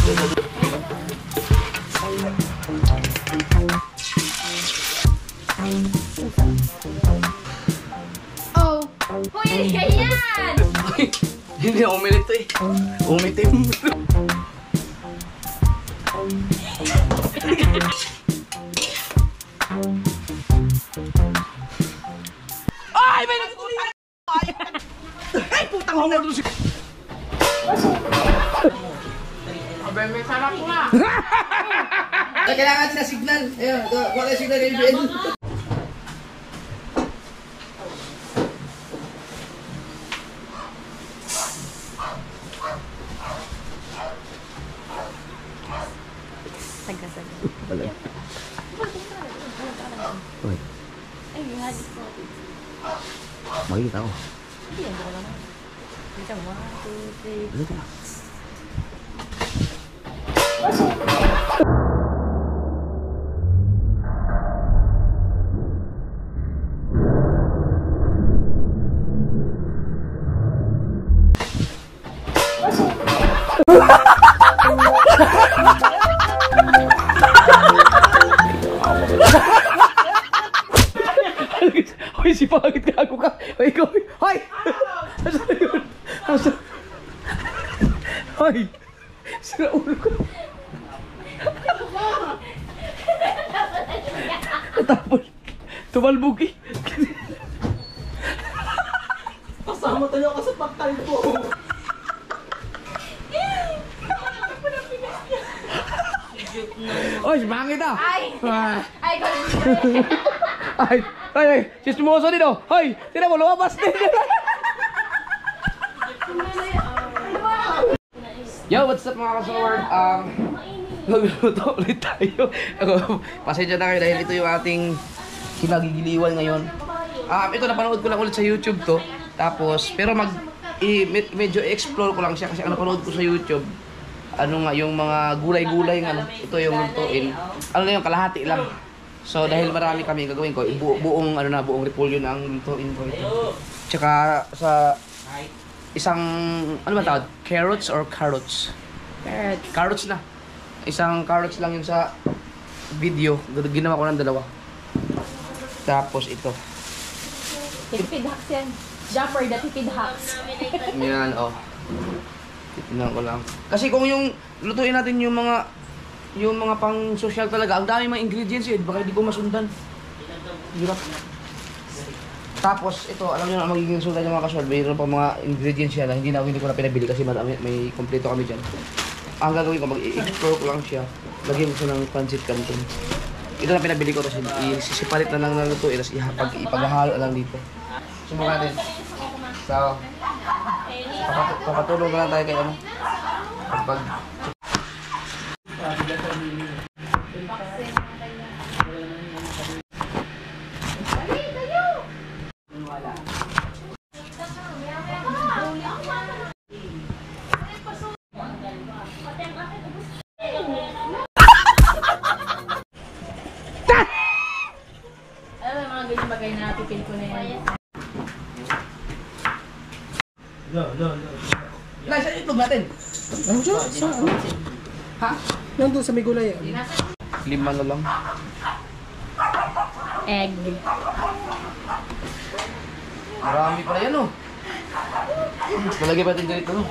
Oh! Hoy! Ganyan! Hindi, umilit eh. Umitim. Ay! May nagtuloy! Ay! Putang hanggang doon si... Abay, may sarap nga! Kailangan natin na signal. Ayun, wala yung signal ng LBN. Saga-saga. Wala. Uy. Ay, you had it for it. Makikita ko. Hindi, hindi ko naman. Dito, 1, 2, 3. Ano ka? Hoy, si pangit ka ako ka. Hoy, ikaw. Hoy! Asa yun? Asa? Hoy! Sira ulo ko. Tapos, tumalbog eh. Kasama tayo ka sa pagtalbo. Hoy, si pangit ah! Ay! Ay, Ay! Ay! Ay! Sismoso din oh! Hoy! Tira mo, lumabas din! Yo, what's up mga kasaward? Magluluto ulit tayo. Pasensya na kayo dahil ito yung ating kinagigiliwan ngayon. Ito napanood ko lang ulit sa YouTube to. Tapos, pero medyo explore ko lang siya kasi ang napanood ko sa YouTube, ano nga, yung mga gulay-gulay nga, ito yung lutuin. Ano na yung kalahati lang. So, dahil marami kami gagawin ko, buong repolyo na ang lutuin ko ito. Tsaka sa isang, ano ba tawag? Carrots or carrots? Carrots. Carrots na. Isang carrots lang yun sa video. Ginawa ko ng dalawa. Tapos ito. Tipid hacks yan. Jumper, the tipid hacks. Yan, oh. Titignan ko lang. Kasi kung yung lutuin natin yung mga pang social talaga, ang dami mga ingredients eh. Baka hindi ko masundan. Hirap. Tapos ito, alam niyo na magiging sundan yung mga kaswal. Mayroon pa mga ingredients yan na hindi ko na pinabili kasi may kompleto kami dyan. Ang gagawin ko, mag-i-explore ko lang siya. Lagyan ko siya ng pancit canton. Ito na pinabili ko, tapos isisipalit na lang ng lutuin, tapos ipaghahalo lang dito. Subukan natin. So, papatulong na lang tayo kay ano. Kapag... Bagay na pipil ko na yan. Nasa itlog natin. Ano siya? Saan? Ha? Nandun sa may gulay. 5 na lang. Egg. Marami pala yan oh. Malagay pa natin ganito no?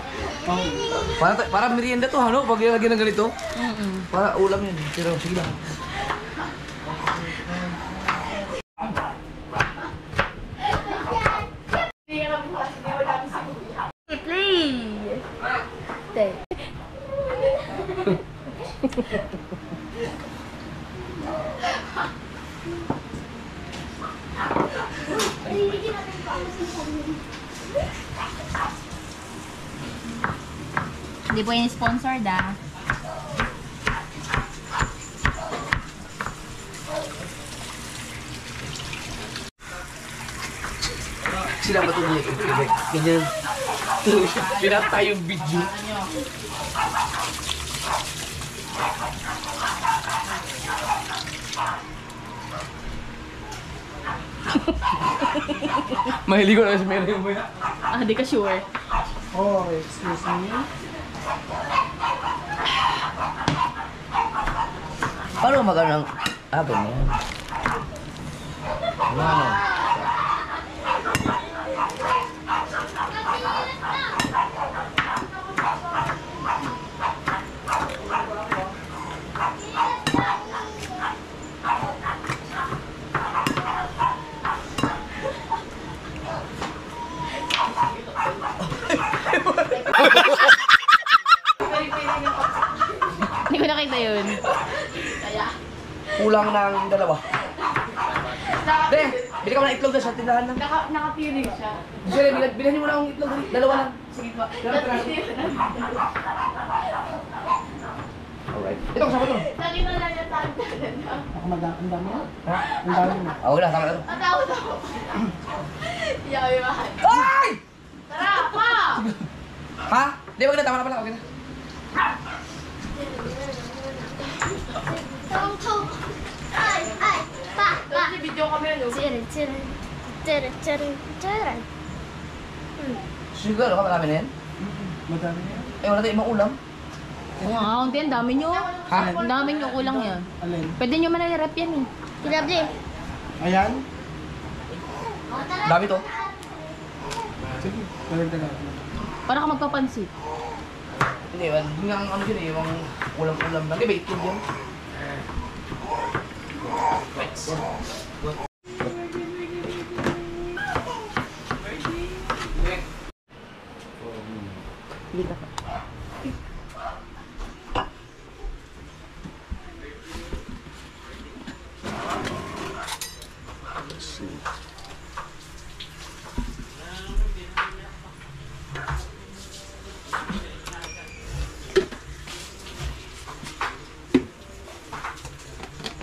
Para merienda to ha no? Pag lagyan ng ganito. Para ulam yan. Pero sige lang. Hindi po yung sponsored ah. Sila ba ito niya? Ganyan. Pinatay yung video. Mahilig ko na sa meron mo yan. Ah, di ka sure. Oh, excuse me. Paano mag-ano ng... ganyan. Ano? Hindi ko nakita yun. Kulang ng dalawa. De, bili ka mo ng itlog na sa tindahan lang. Naka-feeling siya. Sige, bilhin mo na akong itlog. Dalawa lang. Sige pa. Alright. Ito, kasama ito. Lagi na lang yung tanda. Ako ang dami na. Ha? Ang dami na. Wala, tama na ito. Natakot ako. Yaw, mahal. Ay! Tara, pa! Ha? Di, wag na, tama na pala. Okay na. Kasi video kami, ano? Siguro ka, marami na yan. Madami na. Wala tayong ibang ulam. Oo nga, kaunti yan. Dami nyo. Ha? Ang dami nyo kulang yan. Alin? Pwede nyo manalirap yan eh. Ayan. Dami to. Sige, talaga. Para ka magpapansit. Hindi, yung ano yun eh, yung ulam-ulam lang. Di ba itlog yan? Dito ka.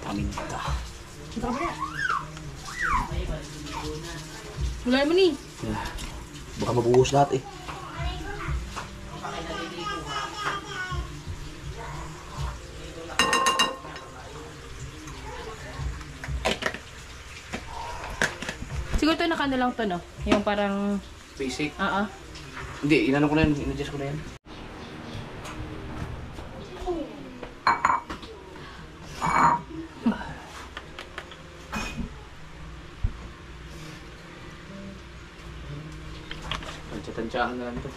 Paminta. Wala mo ni. Baka mabuhos lahat eh. Siguro ito nakano lang to, no? Yung parang... Basic. Hindi, Hindi, inano ko na yun. In-adjust ko na yan. Tansya-tansyahan na lang ito.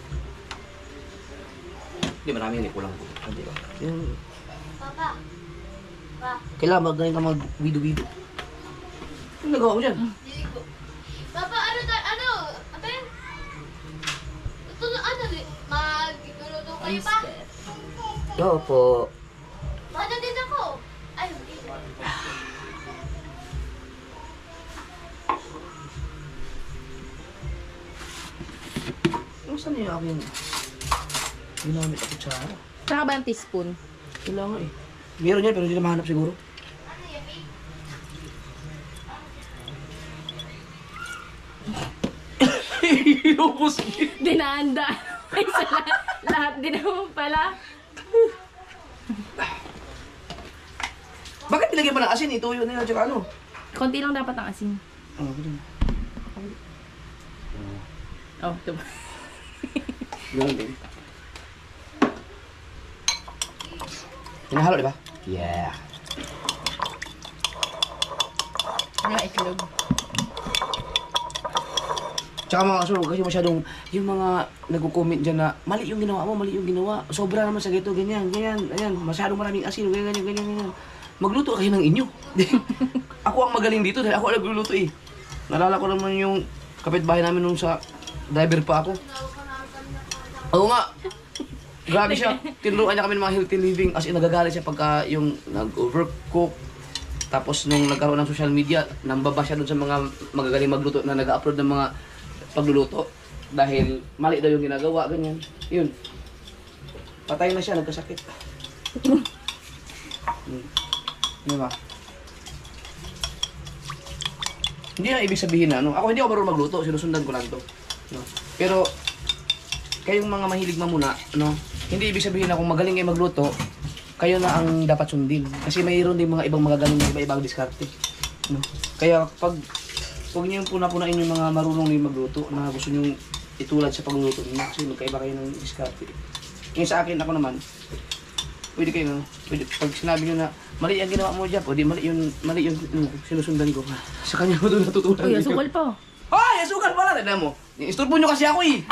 Hindi, marami yun eh. Kulang po. Hindi ba? Yung... Kailangan magaling ka mag-wido-wido. Ano nagawa mo dyan? Papa, ano? Ate? Ito na, magluluto kayo pa? Oo po. Baka din ako. Ay, hindi. Saan yung aking ginamit ako tsara? Saka ba ang teaspoon? Kailangan eh. Meron yan pero hindi na mahanap siguro. Inubos niya. Dinanda. Ay, sa lahat din naman pala. Bakit nilagyan pa ng asin? Ituyo nila tsaka ano? Konti lang dapat ang asin. Ano ba din? Oh, ito. Ganun din. Hinahalo, di ba? Yeah. Wala itlog. Tsaka mga kasurog, kasi masyadong yung mga nagko-comment dyan na mali yung ginawa mo, mali yung ginawa. Sobra naman sa gito, ganyan, ganyan, ayan. Masyadong maraming asin, ganyan, ganyan, ganyan, ganyan. Magluto kayo ng inyo. Ako ang magaling dito dahil ako ang nagluluto eh. Nalala ko naman yung kapitbahay namin nung sa driver pa ako. Oo nga. Grabe siya. Tinuruan niya kami ng mga healthy living. As in, nagagalit siya pagka yung nag-overcook. Tapos nung nagkaroon ng social media, nambaba siya dun sa mga magagaling magluto na nag-upload ng mga pagluluto. Dahil mali daw yung ginagawa, ganyan. Yun. Patay na siya, nagkasakit. Di ba? Hindi na ibig sabihin na, no? Ako hindi ako marunong magluto, sinusundan ko lang to. No? Pero, kayong mga mahilig mamuna, no? Hindi ibig sabihin na kung magaling kayo magluto, kayo na ang dapat sundin. Kasi mayroon din mga ibang magagaling na iba-ibang diskarte. No? Kaya pag huwag niyo yung puna-punain yung mga marunong din magluto na gusto niyo itulad sa pagluluto niyo kasi magkaiba kayo ng diskarte. Ngayon sa akin, ako naman, pwede kayo, pwede, pag sinabi nyo na, mali ang ginawa mo dyan, o di mali yung sinusundan ko. Sa kanya ko doon natutunan. Uy, asukal pa. Ay, asukal pala! Tignan mo. Isturbo nyo kasi ako eh.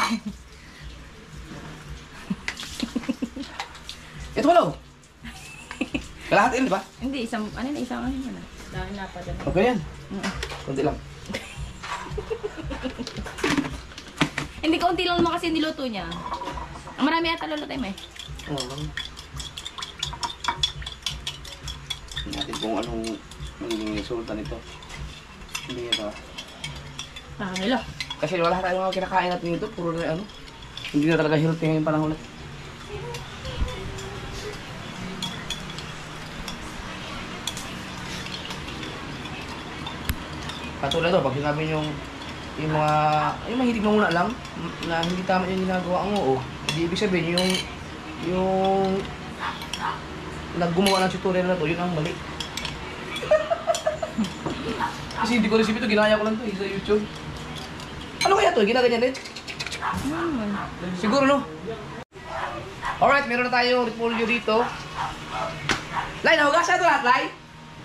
Ito wala oh. Kalahati yun, di ba? Hindi, isang ano na. Dahil na pa dyan. Okay yan. Kunti lang. Hindi, kaunti lang naman kasi niluto niya. Ang marami ata lolo tayo eh. Oo. Tingnan natin kung anong magiging resulta nito. Hindi ito ah. Nilo. Kasi wala tayong mga kinakain natin nito. Puro na ano. Hindi na talaga healthy ngayong panahon na. Katulad ito, pag sinabi yung mahilig na muna lang, na hindi tama yung ginagawa mo, hindi ibig sabihin yung naggumawa ng tutorial na to, yun ang mali. Kasi hindi ko receive ito, ginaya ko lang to sa YouTube. Ano kaya to? Ginaganyan din? Siguro no? Alright, meron na tayong repolyo dito. Lai, nahugasan ito lahat, Lai?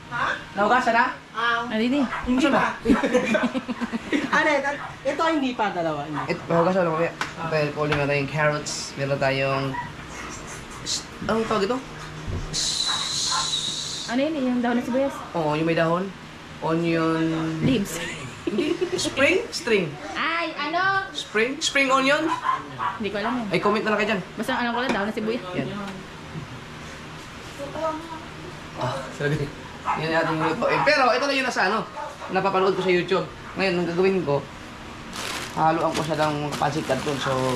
Ha? Nahugasan na? Ano din eh? Hindi ba? Ano, ito hindi pa dalawa. Ito, nahugasan na mamaya. Ito, repolyo na tayong carrots. Meron tayong... Anong tawag ito? Ano yun eh? Yung dahon ng sibuyas? Oo, yung may dahon. Onion... Leaves. Hindi. String. Ay, ano? Spring onion? Hindi ko alam yun. Ay, comment na lang kayo dyan. Basta alam ko lang, dahon ng sibuyas. Yan. Sorry. Yan yung ating luto. Pero ito lang yung nasa ano, napapanood ko sa YouTube. Ngayon, ang gagawin ko, haluan ko siya ng pancit canton. So,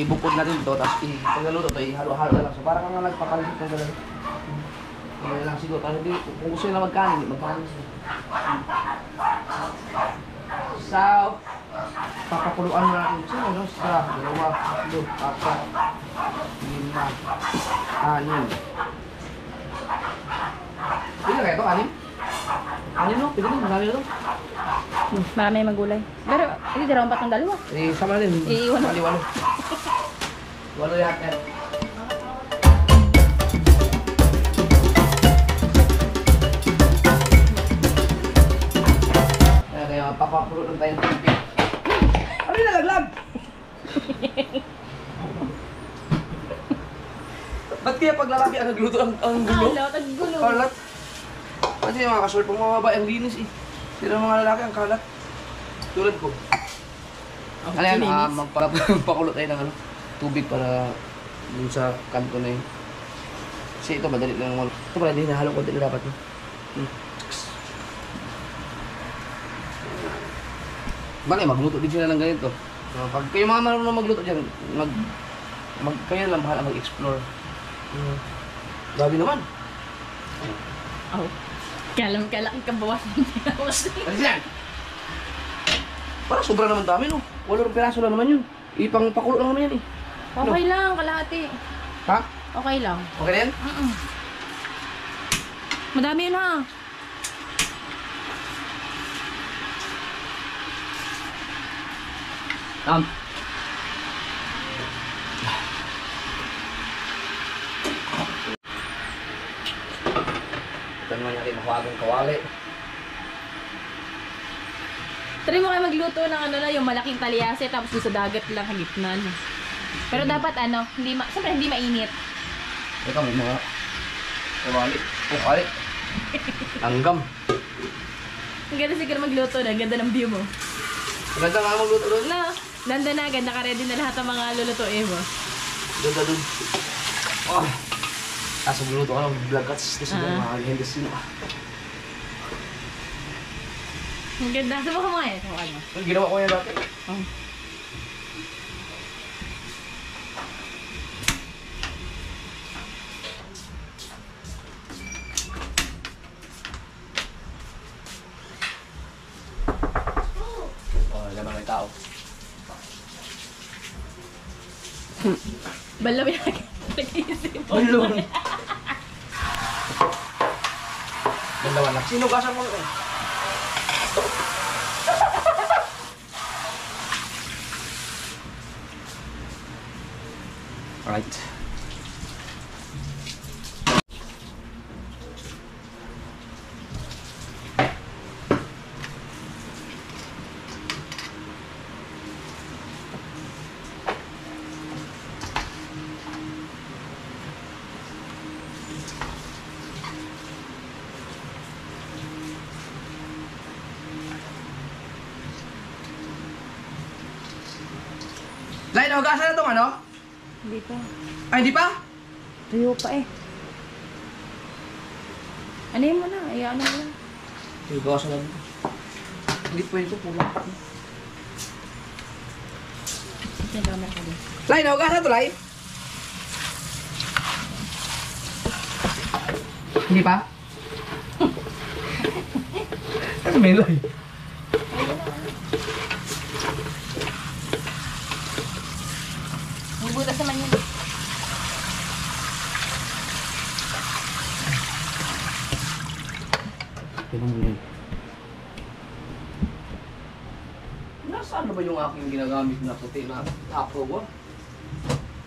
ibukod natin ito, tapos pag naluto ito, ihalo-halo na lang. So, parang nga nagpapancit ng gano'n. Ano lang siguro, kasi kung gusto nyo na magkanin, magkanin siya. So, papakuluan mo natin siya, no? Sa 2, 3, 4, 5, 6, 7, 8. Pwede na kaya ito? 6? 6 no? Pwede na, marami na ito. Marami yung magulay. Pero, hindi dalawa pa itong dalawa. Sama na din. Iiwan. Walo. Walo lahat yan. Kaya papakulo lang tayong tubig. Ano yung nalaglag? Ba't kaya pag lalaki ang nagluto ang gulo? Kalat, ang gulo. Kalat. Kasi yung mga kasol, pang mga babae, ang linis eh. Pero mga lalaki ang kalat. Tulad ko. Ano yan, magpapakulo tayo ng tubig para dun sa kanto na yun. Kasi ito, madali lang naman. Ito pala, hindi nahalo ko din dapat mo. Bale, magluto din sila ng ganito. Pag kayo mga marunong magluto dyan, kayo lang bahala mag-explore. Gabi naman. Oh. Kalam-kalam ka bawasan niya. Ano yan? Parang sobra naman dami no. 8 piraso lang naman yun. Ipang pakulo lang naman yan eh. Okay lang, kalahati. Ha? Okay lang. Okay na yan? Madami yun ha. Ito naman natin makuhagang kawali. Try mo kayo magluto ng ano na, yung malaking talyase tapos doon sa dagat lang sa gitna. No? Pero dapat ano, siyempre hindi mainit. Ito may mga kawali. Kawali. Langgam. Ang ganda siguro magluto na, ang ganda ng view mo. Ganda nga magluto doon. No, ganda na, naka-ready na lahat ng mga lulutuin mo. Doon. Oh. Tapos magluto ka ng vlog cuts. Tapos mga hendes yun. Ang ganda. Subukan mo nga eh. Subukan mo. Ginawa ko yan dati. Oh. Oh, naman may tao. Balaw yan. Nag-iisip mo. Balong. Dalawa lang. Sino gasan mo eh? Alright. nahugasan na itong ano? Hindi pa. Ay, hindi pa? Tuyo pa eh. Ano yun mo na? Ay, ano mo na? Hugasan na ito. Hindi pwede ito, kulang. Yan, dami ako din. Lai, nahugasan na ito, Lai? Hindi pa? Ano may Lai? May butas naman yun. Tignan mo yun. Nasaan na ba yung aking ginagamit na puti na tapo?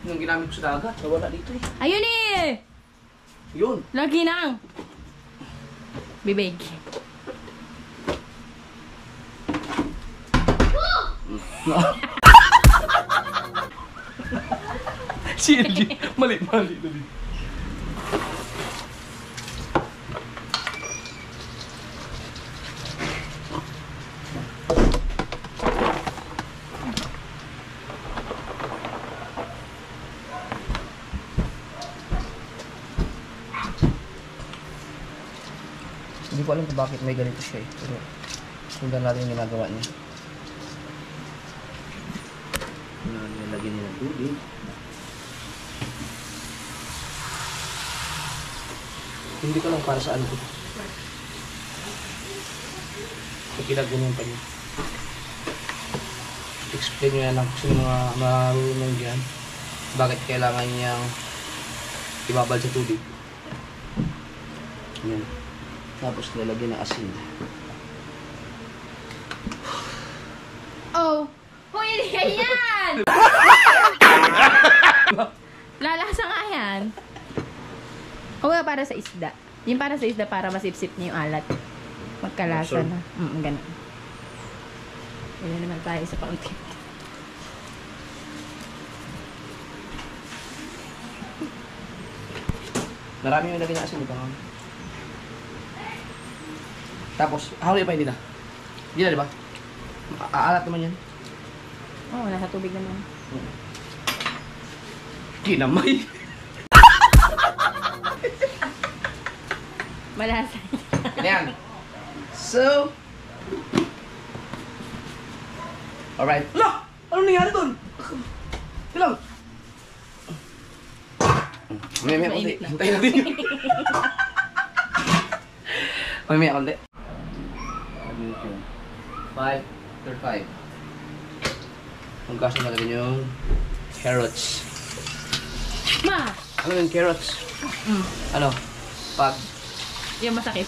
Yung ginamit ko sa dagat, nawala dito eh. Ayun eh! Yun. Lagi nang! Bibig. Si LG, mali na dito. Hindi ko alam kung bakit may ganito siya eh. Pero sundan natin yung ginagawa niya. Nilagyan niya ng tubig. Hindi ko lang para saan ito. Pagkinagunin pa niya. Explain nyo yan lang sa mga marunong dyan. Bakit kailangan niyang ibabal sa tubig. Yan. Tapos nilagyan ng asin. Oh! Hoy, hindi yan! Lalasa nga yan. O para sa isda. Yung para sa isda, para masipsip niya yung alat. Magkalasa na. Ganun. Wala naman tayo sa paunti. Marami yung nilagyan ng asin. Ito nga. Tapos, haloy pa hindi na. Hindi na, di ba? Aalat naman yan. Oo, nasa tubig naman. Kinamay. Malasa. Ganyan. So, alright. Ala! Ano nangyari doon? Ilang? May konti. Mainit na. Hintayin natin yun. May konti. 5:35. Ang kaso nalagyan yung carrots. Ma! Ano yung carrots? Ano? Pag Yung masakit.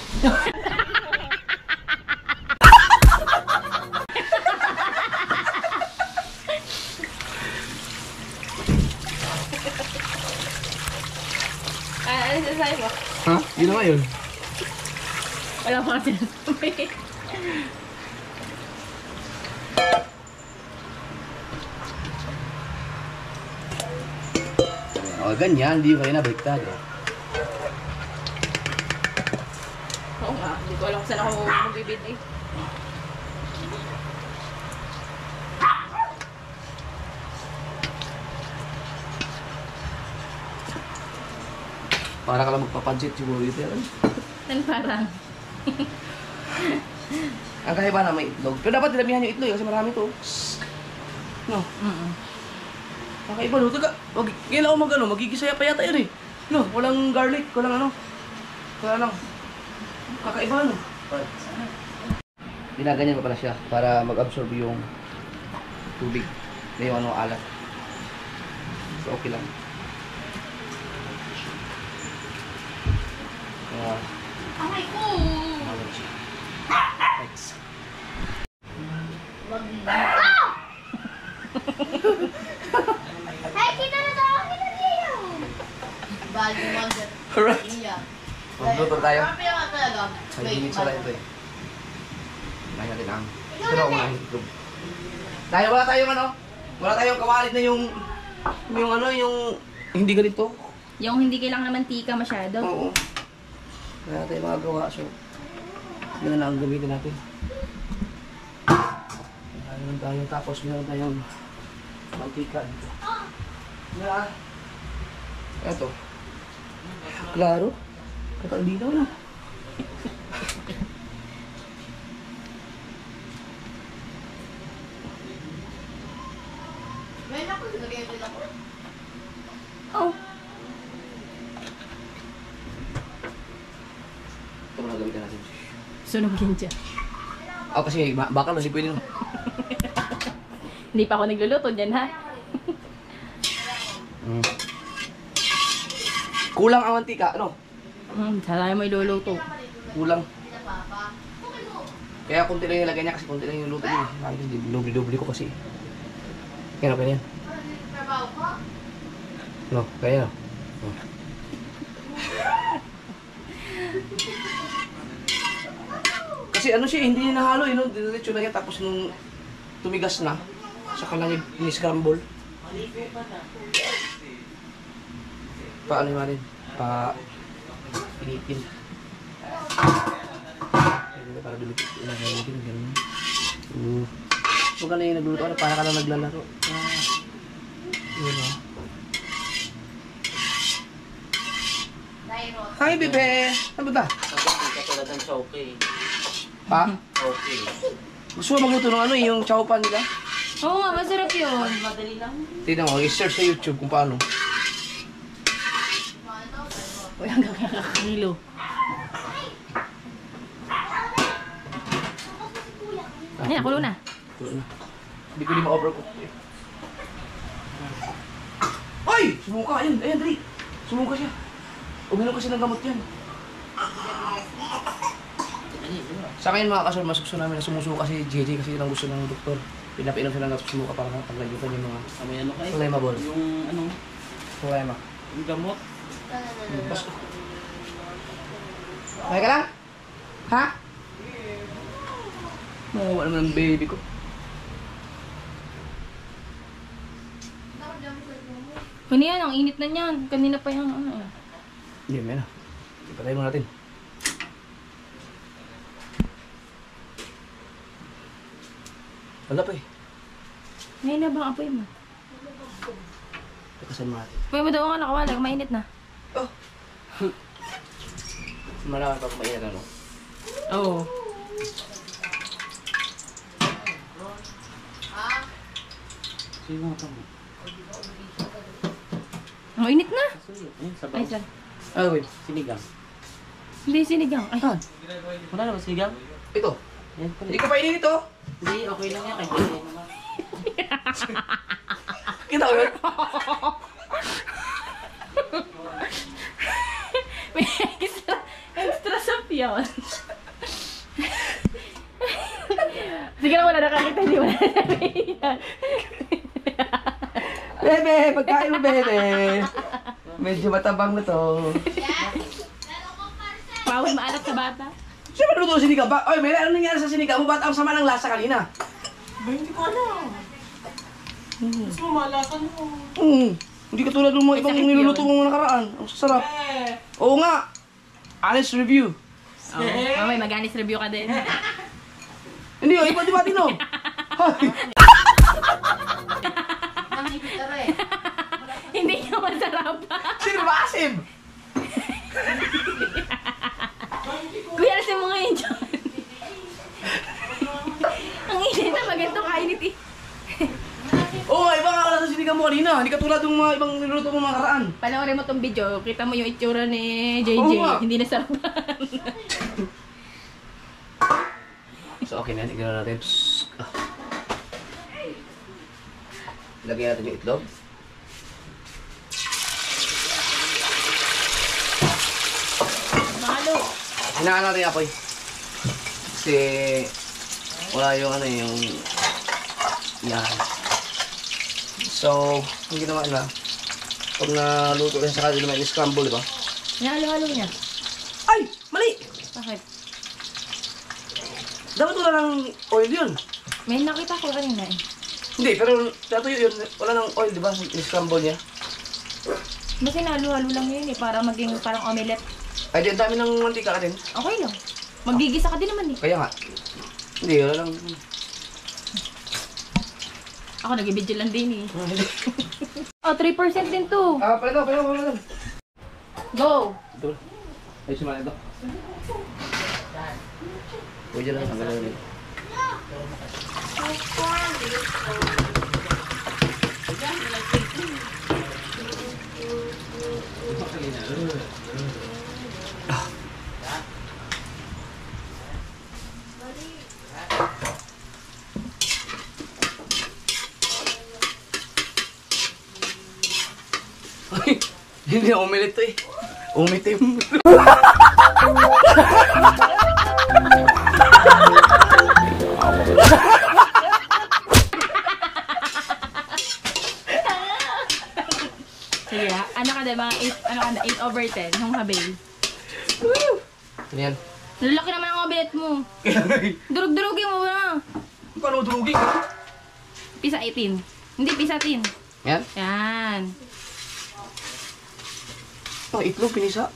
Ano sinasabi mo? ha? Yun na nga yun. Wala pa kasi sinasabi. O, ganyan. Hindi kayo nabaliktad. Oo nga, hindi ko alam kung saan ako magbibid eh. Para ka lang magpapansit siguro dito. Yan parang. Ang kakaiba na may itlog. Pero dapat dinamihan yung itlog kasi marami to. No? Kakaiba no? Kailan ako magigisaya pa yata yun eh. No? Walang garlic, walang ano. Kaya lang. Kakaiba no? Ginaganyan pa pala siya para mag-absorb yung tubig na yung ano alat. So okay lang. Aray ko! Thanks. Hey, kita na tayo! Kita niyo! Bali mo ang Alright. iya. Magluto tayo. Marami naman talaga. May limit sa ito eh. Kumain natin ang. Pero ako kumain itlog. Dahil wala tayong kawalit na yung ano, yung hindi ganito. Yung hindi kailangan ng mantika masyado. Oo. Wala tayong magagawa. So, yun na lang ang gamitin natin. Meron tayo. Tapos meron tayong Mantika dito. Nga. Eto. Klaro. Kakaldinaw na. Meron ako, nilagay din ako. Oh. Ito mo gamitan natin. Sunog yun dyan. Kasi bakal na si pwede no. Hindi pa ako nagluluto dyan, ha? Kulang ang mantika, ano? Sana mo iluluto. Kulang. Kaya kunti lang yung lagay niya kasi kunti lang yung luto niya. Doble-doble ko kasi. Kaya na, kaya yan. No, kaya na. No. Kasi ano siya, hindi niya nahalo, no? Diretso na yan, tapos nung tumigas na, saka lang yung ni-scramble. Paano yung marin? Pinipin. Para dulupin. Ganun. Huwag ka na yung nagluluto, para ka na naglalaro. Yun o. Hi, bebe! Ano ba? Katulad ng choke. Pa? Okay. Gusto mo magluto ng ano yung chow pan nila? Oo nga, masarap yun. Madali lang. Tignan mo, i-search sa YouTube kung paano. Uy, hanggang kakakilo. Ayan, kulo na. Hindi ko din ma-overcook. Ay! Sumuka! Ayun, ayun, dali! Sumuka siya. Uminom kasi ng gamot yan. Sa akin mga kasal, mas gusto namin na sumusuka si JJ kasi yun ang gusto ng doktor. Pinapainom sila ng sumuka para paglayutan yung mga May ano kayo? flammable. Yung ano? Problema. Yung gamot? Basta. Okay ka lang? Ha? Mawawa naman ang baby ko. Ano yan, ang init na niyan. Kanina pa yung ano eh. Hindi, may na. Ipatay mo natin. Wala pa eh. Ngayon na bang apoy mo? Patasan mo natin. Apoy mo daw nga nakawala, mainit na. Oh! Marami pa kumain na, no? Oo. Sige mo ito. Ang init na. Ayun, sabaw. Ay, sir. Ano, wait. Sinigang. Hindi sinigang. Ay, Wala na ba sinigang? Ito. Yan pala. Hindi ka painin ito. Hindi, okay lang yan. Kahit hindi naman. Kita ko yun. may extra soup yun. Sige lang, wala nakakita. Hindi wala nakakita. Bebe, pagkain mo, bebe. Medyo matabang na to. Bawal maalat sa bata. Siyempre luto sinigang ba? Oy, may ano nangyari sa sinigang mo? Ba't ang sama ng lasa kanina? Ba, hindi ko alam. Mas mamalakan mo. Hindi ka tulad ng mga ibang Sakit niluluto yun. mo nakaraan. Ang sasarap. Oo nga. Honest review. Oh, mamay, mag-honest review ka din. Hindi, oh, iba di ba tino? Hoy. Hindi ka masarap. Sino ba asim? Kuya, asin mo ngayon dyan. Ang init na maganda kainit eh. Oo, iba nga wala sa sinigang mo kanina. Hindi ka tulad ng mga ibang niluluto mo mga nakaraan. Panoorin mo tong video, kita mo yung itsura ni JJ. Oo nga. Hindi na sarapan. So, okay na. Tignan natin. Lagyan natin yung itlog. Mahalo. Hinaan natin yung apoy. Kasi wala yung ano yung yan. So, yung ginawa na pag naluto rin sa kanila may scramble, di ba? Halo-halo niya. Ay! Mali! Bakit? Dapat wala ng oil yun. May nakita ko kanina eh. Hindi, pero natuyo yun. Wala ng oil, di ba? Scramble niya. Kasi halo-halo lang yun eh, para maging parang omelette. Ay, di, ang dami ng mantika ka din. Okay lang. Magigisa ka din naman eh. Kaya nga. Hindi, wala lang. Ako nag-video lang din eh. Oh, 3% din to. Pala. Go! Ito. Ay, sumala ito. Pwede lang, ang gano'n. Ay, hindi na umilit to eh. Umitim. Sige ha, ano ka na, mga 8/10, yung habay. Ano yan? Lalaki naman ang kabinet mo. Durug-durugin mo na. Paano durugin? Pisa 18. Hindi, pisa 10. Yan? Yan. Ang itlog, pinisa.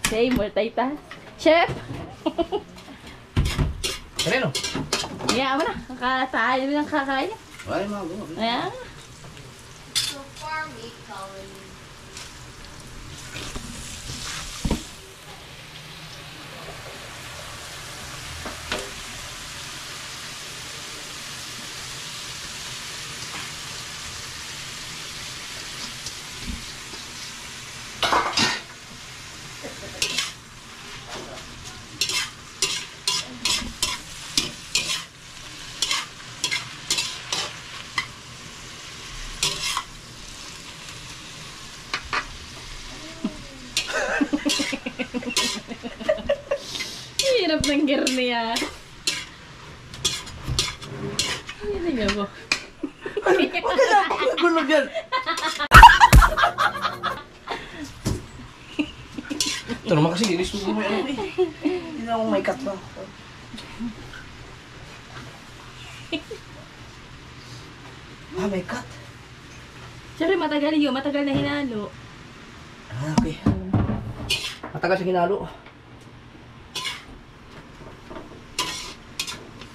Okay, multitask. Chef! Kanino? Yeah, mo na. Kakatayo lang kakain. Wala yung mga gumawa. Ayan. So far, meat coloring. Hirap ng girl niya. Hindi nga po. Gulog yan. Ito naman kasi, inis mo yung ano eh. Hindi na akong may cut ba. May cut. Siyempre, matagal yun. Matagal na hinalo. Okay. Matagal sa ginalo.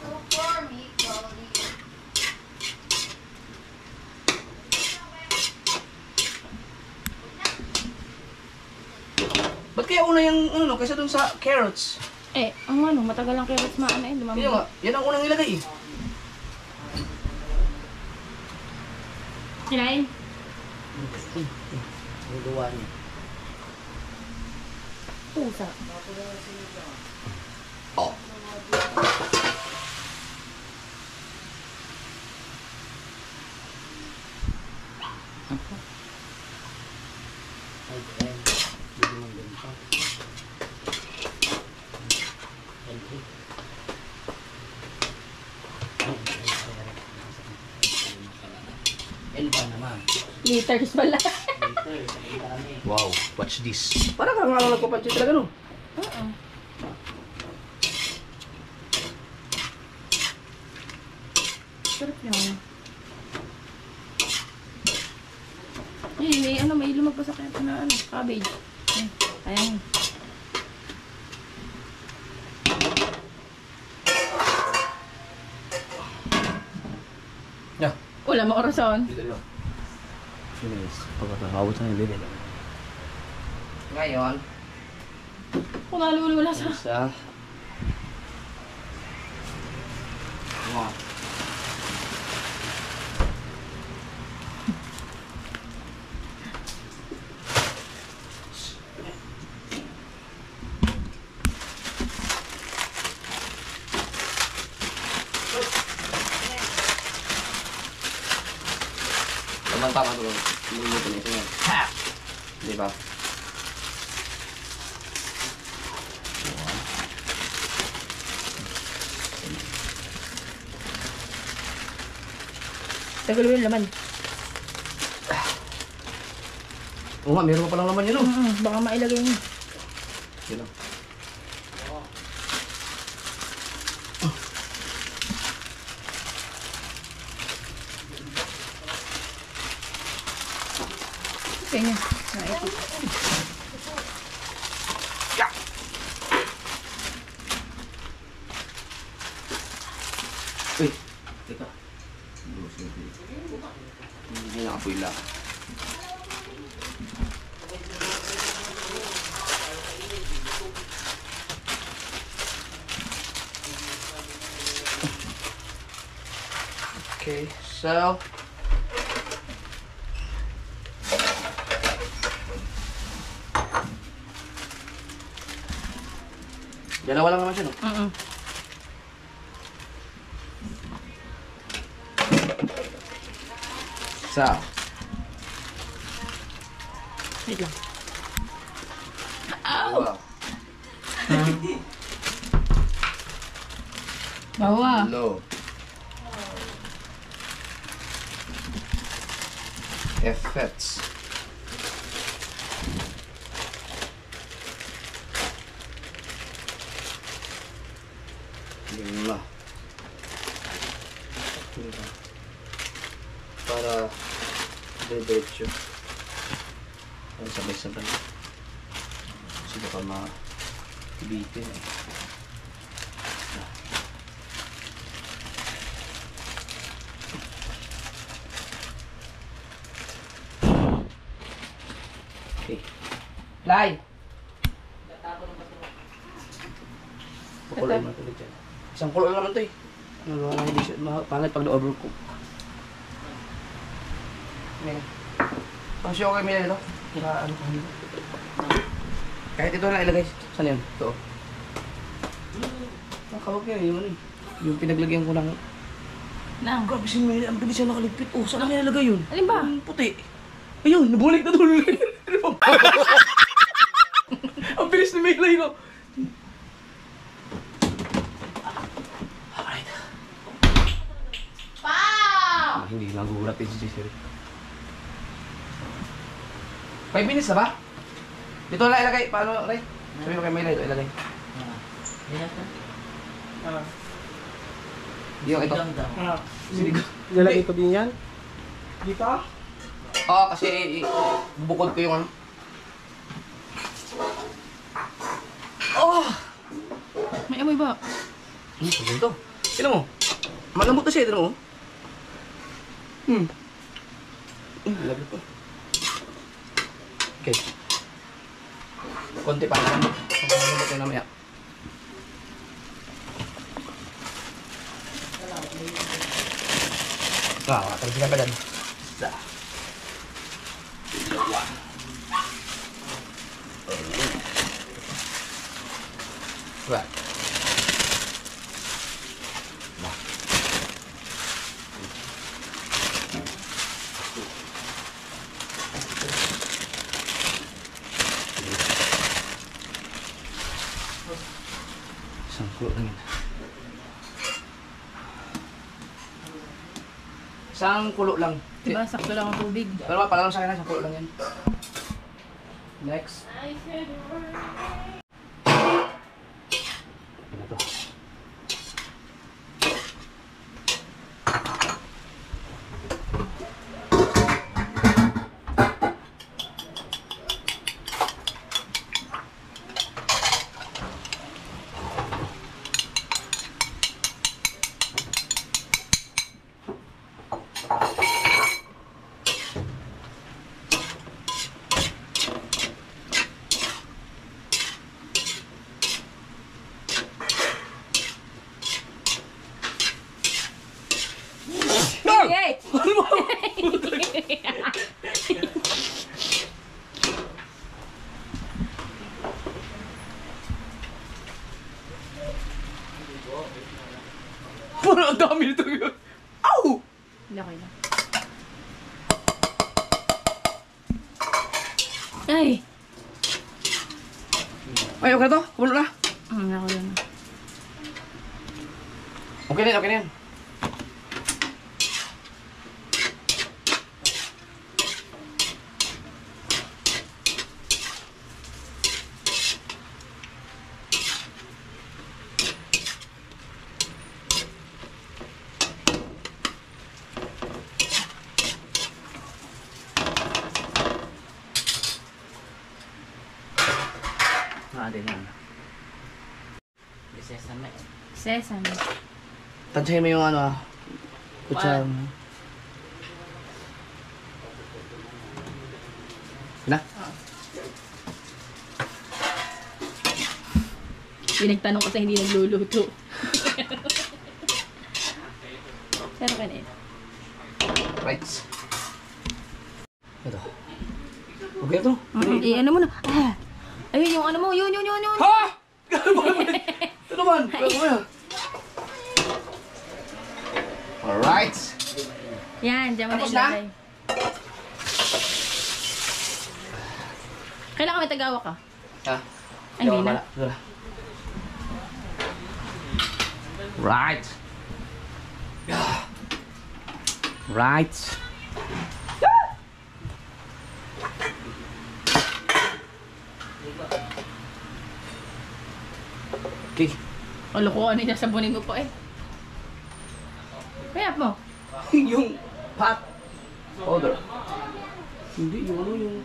So far, meat coloring. Ba't kaya una yung ano, kaysa dun sa carrots? Eh, ang ano, matagal lang carrots maano eh. Yun nga, yan ang unang nilagay eh. Kinain? Ang gawa niya. Pusa. Oh. Liters pala. Wow, watch this. Parang kang nga nagpapansin talaga no? Oo. Sarap yun. May may lumagpas sa kaya na cabbage. Ayan. Yeah. Wala mo orason. Dito lang. Finish. Pagkakawat na nililid. Ngayon, Kung nalulula sa... isa. Wow. Tama ito. Luluto na ito yan. Ha! Di ba? Tagal mo yung laman. Oo nga, meron pa palang laman yun. Baka mailagay mo. Yun lang. Kaya niya. Naipit. Yeah! Teka. Hindi nakapoy lang. Okay, so dalawa lang naman siya, no? So, Wait lang. wow. Bawa. Low. Effects. Lima. Lima. Para diretso. Para sabay-sabay. Kasi baka ma-ibitin eh. Okay. Lai! Pakulay mo tuloy dyan. Isang kulo lang naman ito eh. Nagawa na hindi siya. Pangit pag na-overcook. May. Pasyo ko kayo may ito. Para ano ko hindi. Kahit ito na ilagay. Saan yan? Ito. Nakawag yan. Yung ano eh. Yung pinaglagyan ko ng... Nang. Grabe si Mel. Ang bilis siya nakaligpit. Oh, saan na kaya nilagay yun? Alin ba? Yung puti. Ayun, nabulik na tuloy. Ang bilis ni Mel. No? Alright. Wow! Hindi nagugulat si Jessy. 5 minutes na ba? Dito na ilagay. Paano, Ray? Sabi mo kay Mel, ito ilagay. Di ito. Lalagay ko din yan? Dito? Oo, kasi bubukod ko yung ano. Oh! May amoy ba? Pagod to. Tignan mo. Malambot na siya, tignan mo. Lagay ko. Okay. Konti pa. Malambot na mamaya. Talaga pa dyan. Isa. Dalawa. Right. Isang kulo lang yun. Isang kulo lang. Diba, sakto lang ang tubig. Pero pala lang sa akin, isang kulo lang yan. Next. Ano to? Yay! Parang ang dami nito yun. Ow! Okay lang. Ay! Ay, okay na to? Kumulo na? Ako lang. Okay na yan, okay na yan. Din yan. Sesame. Tansyahin mo yung ano ah. Kutsara. Na? Pinagtanong ko sa hindi nagluluto. Pero kanina. Right. Ito. Okay ito. Ano mo na? Ayun yung ano mo. Yun. Ha? Ito naman. Alright. Yan, dyan mo na Tapos na? ilagay. Kailangan may tagawa ka. Ha? Ay, hindi na. Right. Right. Okay. Alo ko, ano yung sabunin mo po eh. Kaya mo. Yung pot powder. Hindi, yung ano yung...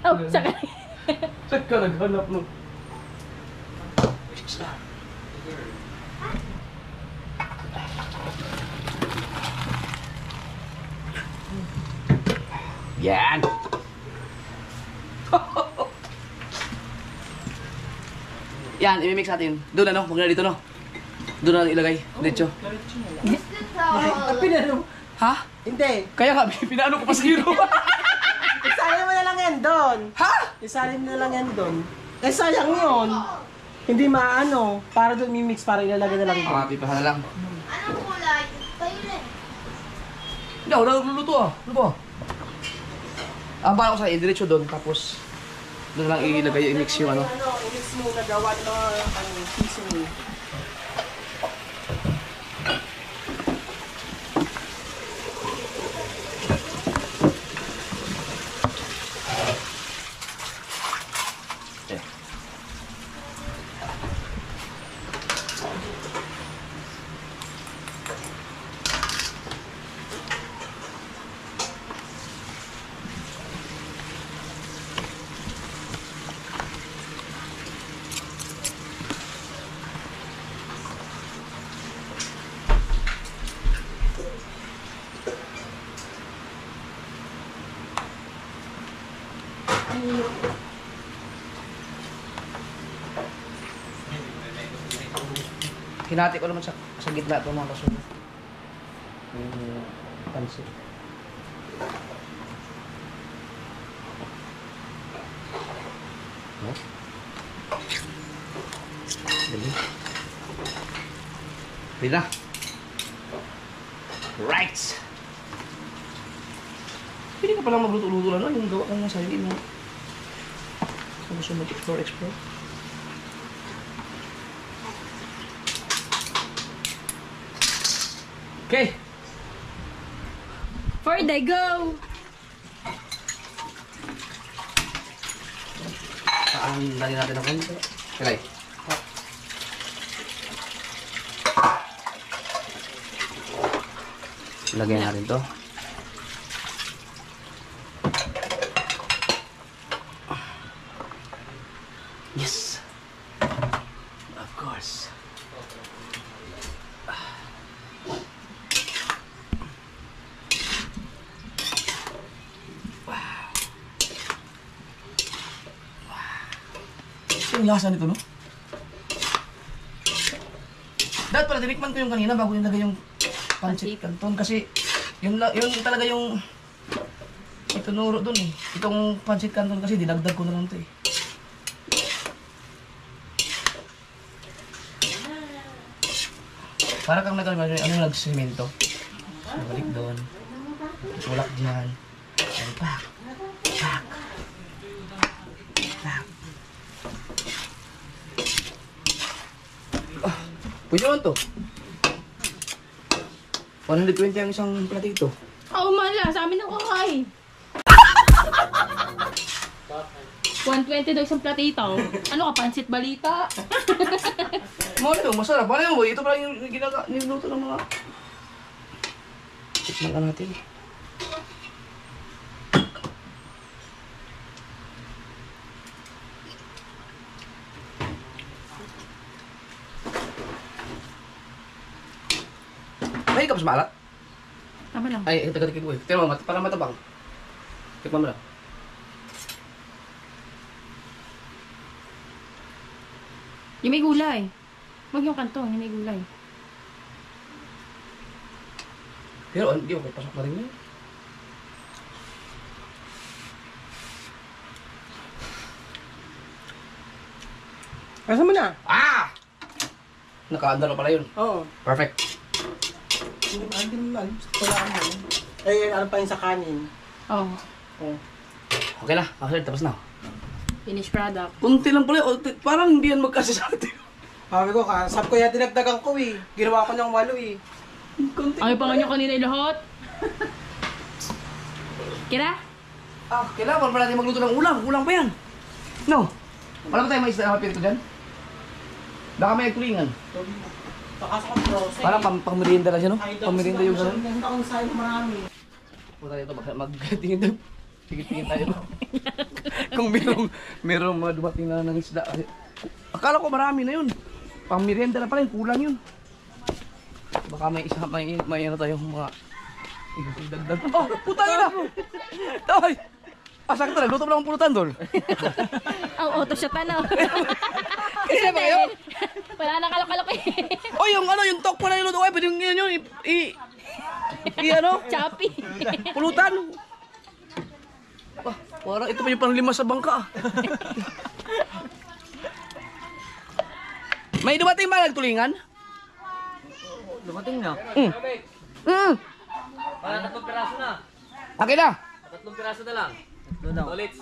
Oh, saka. Saan ka naghanap mo? Yan! Yan, imimix natin. Doon ano, huwag na dito no. Doon na ilagay, diretso. Pinano? Ha? Hindi. Kaya nga, pinaano ko pa sa hero. Isali mo na lang yan doon. Ha? Isali mo na lang yan doon. Eh sayang yun. Hindi maano. Para doon mimix, para ilalagay na lang doon. Mga pipahan na lang. Anong kulay? Tayo na. Hindi ako nagluluto ah. Ano ba? Ang bala ko sa diretso doon, tapos doon lang ilagay, i-mix yung ano. I-mix mo na gawa ng mga seasoning. Hinati ko naman sa gitna ito mga kasunod. Yung pansit. No? Dali. Dali na. Right! Pwede ka palang magluto-luto lang, no? Yung gawa ka ng sarili mo. Kung gusto mag-explore. Okay. For the go! Dali natin ang konti. Kalay. Lagyan natin to. Yes. Of course. Yung lasa nito, no? Dapat pala, tinikman ko yung kanina bago nilagay yung pancit canton kasi yun talaga yung itunuro dun eh. Itong pancit canton kasi dinagdag ko na lang ito eh. Para kang nagsimento. Nabalik doon. Tulak dyan. And pak. Pak. Pak. Pwede naman to. 120 ang isang platito. Oo, mala. Sa amin ang kakain. 120 daw isang platito. Ano ka, pansit balita? Ano, masarap. Ano mo, ito pala yung niluto ng mga... Tikman ka natin. May ka pa sa maalat? Tama lang. Ay, taga-tikid ko eh. Tignan mo, parang matabang. Tikman mo lang. Yung may gulay. Huwag yung kantong, yung may gulay. Pero hindi okay, pasok na rin yun. Asa mo na? Ah! Nakaanda na pala yun. Oo. Perfect. Hindi mo alam. Wala ka mo. Eh, ano pa yun sa kanin? Oh, Oh. Okay na, actually, tapos na. finished product. Kunti lang pala, parang hindi yan magkasi sa atin. Sabi ko, sabi ko yan, dinagdagan ko eh. Ginawa ko ng 8 eh. Kunti. Ay, pa nyo kanina lahat. Kira? Ah, kailangan pa natin magluto ng ulam. Ulam pa yan. No. Wala ba tayo may isda na mapirito dyan? Baka may tulingan. Pakasok ang process. Parang pang-merienda lang siya, no? Pang-merienda yung gano'n. Hindi akong sayang marami. Punta dito, mag-tingin tayo. Tingin tayo. Kung merong dumating na ng isda. Akala ko marami na yun. Pang-merienda na pala yun, kulang yun. Baka may isa, may ano tayo, mga... Dagdag. Oh, putang ina! Tay! Sakit na, luto mo lang ang pulutan doon. Ang auto siya tanaw. Kasi ba kayo? Wala na kalak-kalak eh. Oh, yung ano, yung tok pala niluto kayo, pwede yung yun, ano? Choppy. Pulutan. Ah, parang ito pa yung panglima sa bangka. May dumating ba nagtulingan? Dumating na. Para 3 piraso na. Okay na. 3 piraso na lang. Ulit.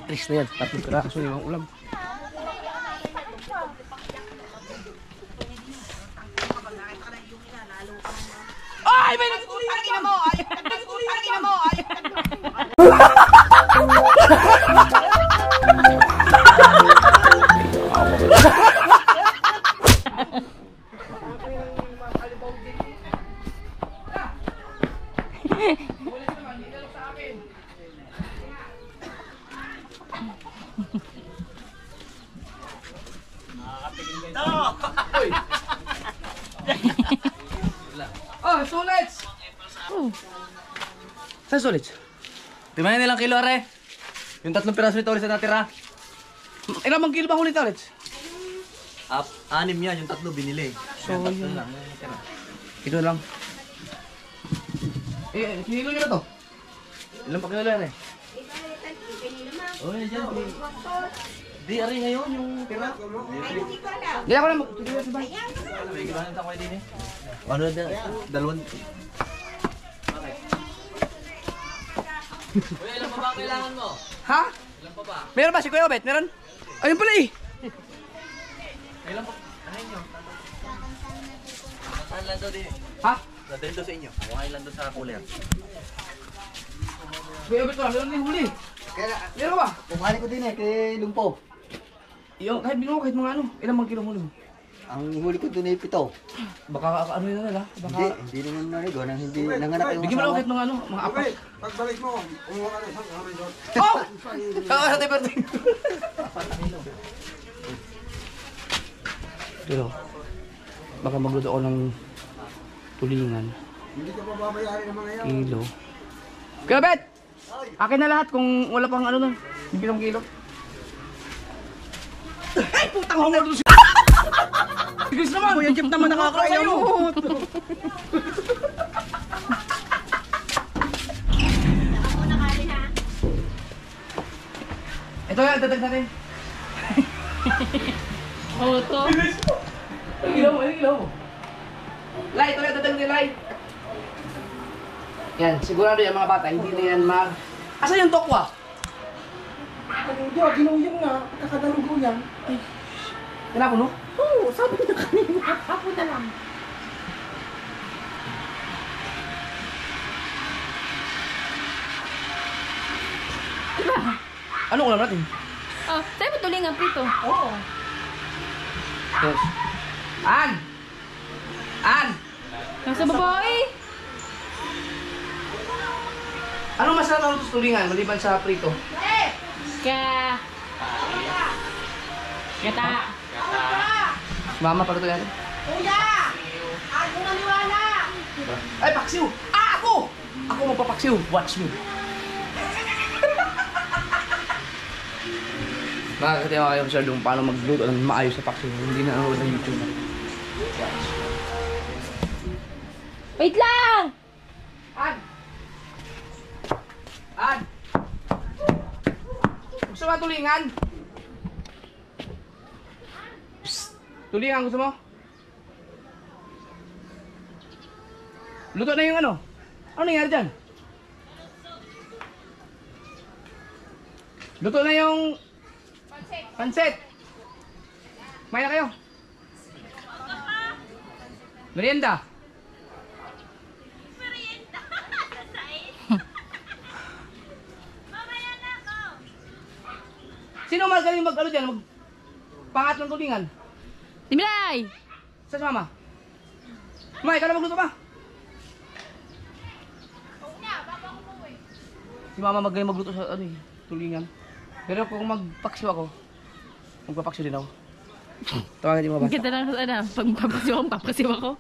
Tris na yan. 3 piraso yung ulam. Ay! May nagtulingan ka mo! Nagtulingan ka mo! Oh, sulits! Saan sulits? Timahin nilang kilo, are. Yung 3 piraso nito ulit sa natira. Ilang bang kilo ba ulit ulit? 6 yan, yung 3 binili. So, Yung 3 yun. lang, yung natira. Ito lang. Kilo nyo na to? Ilang pa kilo yan, eh? Oh, yan dyan. Di, are ngayon yung tira. Hindi ako na May kilohan sa kayo din, eh. Ano na, 2. Uy, ilang pa ba ang kailangan mo? Ha? Ilang pa ba? Meron ba si Kuya Obet? Meron? Ayun pala eh. Ilang pa? Ano yun? Saan lang daw din? Ha? Dadalhin daw sa inyo. Kumain lang daw sa cooler. Kuya Obet wala. Meron din huli. Meron ka ba? Kumali ko din eh, kay Lumpo. Yung kahit bino kahit mga ano. Ilang bang kilo huli mo? Ang huli ko dun ay 7. Baka ano yun nila? Baka... Hindi naman narigo, nang hindi nanganak yung Bigyan mo lang asawa. kahit mga ano, mga apat. Pagbalik mo, umuha ka na sa resort. Oh! Kaka sa tiberting. Pero, baka magluto ako ng tulingan. Hindi ka mababayari ng mga yan. Kilo. Kuya Bet! Akin na lahat kung wala pang ano nun. Yung kilong kilo. Ay! Putang hanggang doon siya! Bigas naman! Kuya Jeff naman nakakaya mo! Ito yan, dadag natin. Auto. Ang ilaw mo, ang ilaw mo. Lai, ito yan, dadag ni Lai. Yan, sigurado yung mga bata, hindi na yan mag... Asa yung tokwa? Hindi, ginuyang nga. Kakadaluguyan. Kailangan ko, no? Oo, sabi na kanina. Hapon na lang. Ano Anong ulam natin? Oh, sa'yo mo tulingan prito. Oo. Yes. An! An! Nasa babae. Anong masarap ang luto sa tulingan maliban sa prito? Ka. Gata. Mama, paluto yan. Kuya! Ako naniwala! Ay, paksiw! Ah, ako! Ako magpapaksiw. Watch me. Makakatiwa kayo sir doon paano magluto ng maayos sa paksiw. Hindi na nanonood ng YouTube. Wait lang! An! An! Gusto mo tulingan? Psst! Tulingan gusto mo? Luto na yung ano? Ano nangyari dyan? Luto na yung... Pansit! Kumain na kayo? Merienda! Sino magaling mag-ano dyan? Pangat ng tulingan? Timilay! Saan si mama? Mama, ikaw na magluto pa? Si mama magaling magluto sa ano eh, tulingan. Pero kung magpaksiw ako, magpapaksiw din ako. Tawagan din mo ba? Ganda lang sa ano, pag papasiw ako.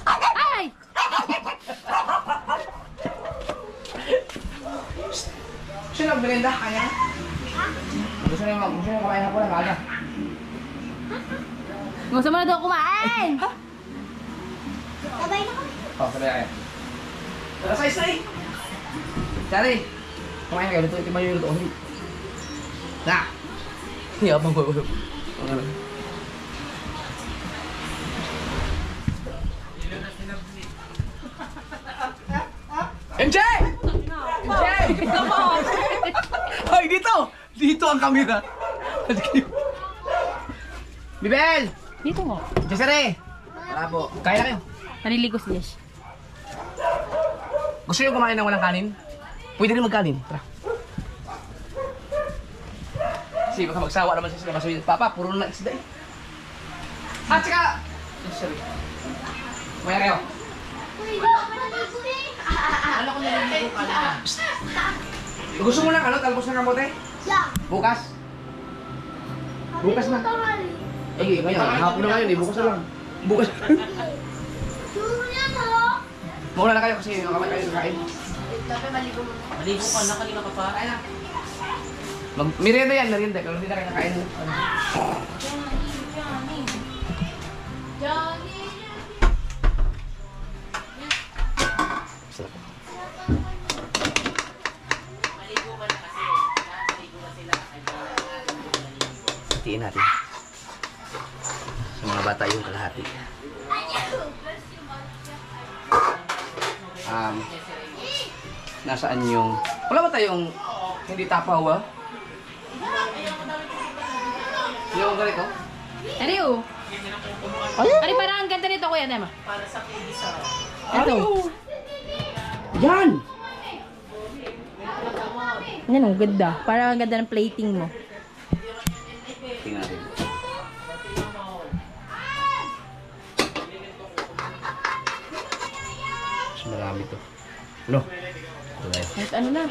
Ay! Sino nag-merenda? Kaya na? Gusto niyo kumain ako lang, kaya. Gusto mo na daw kumain! Sabay na kami. Oh, sabi kaya. Tara, say! Sari! Kumain na kayo, luto mo yung luto ko. Na! Yabang ko. Ano? MJ! MJ! Hoy, dito! Dito ang kamera. Bibel! Dito mo. Jessere! Wala po. Kaya na kayo. Naliligo si Yesh. Gusto niyo kumain ng walang kanin? Pwede rin magkanin. Tara. Kasi baka magsawa naman siya sila. Kasi Papa, puro na isda eh. At saka... Sorry. Kumain kayo. Uy, di ako naligo eh. Ano ko naliligo ka na? Gusto mo lang ano? Talbos ng kamote? Yeah. Bukas? Bukas na. Tawali. Eh, ngayon. Hapon na ngayon eh. Bukas na lang. Bukas. Tuya mo. Mauna na kayo kasi kamay kayo kain. Maligo ka na, kanina ka pa. Kain na. Merienda yan, merienda. Pero hindi na kayo nakain. Johnny. Sarap. Maligo ka na kasi. Maligo ka sila. Hatiin natin. Sa mga bata yung kalahati. Nasaan yung... Wala ba tayong hindi tapaw ah? Yung ganito? Ari oh. Ari parang ang ganda nito kuya Nema. Para sa kidisa. Ito. Yan! Yan ang ganda. Parang ang ganda ng plating mo. Tingnan natin. Mas marami to. Ano? Wala yun. Kahit ano na.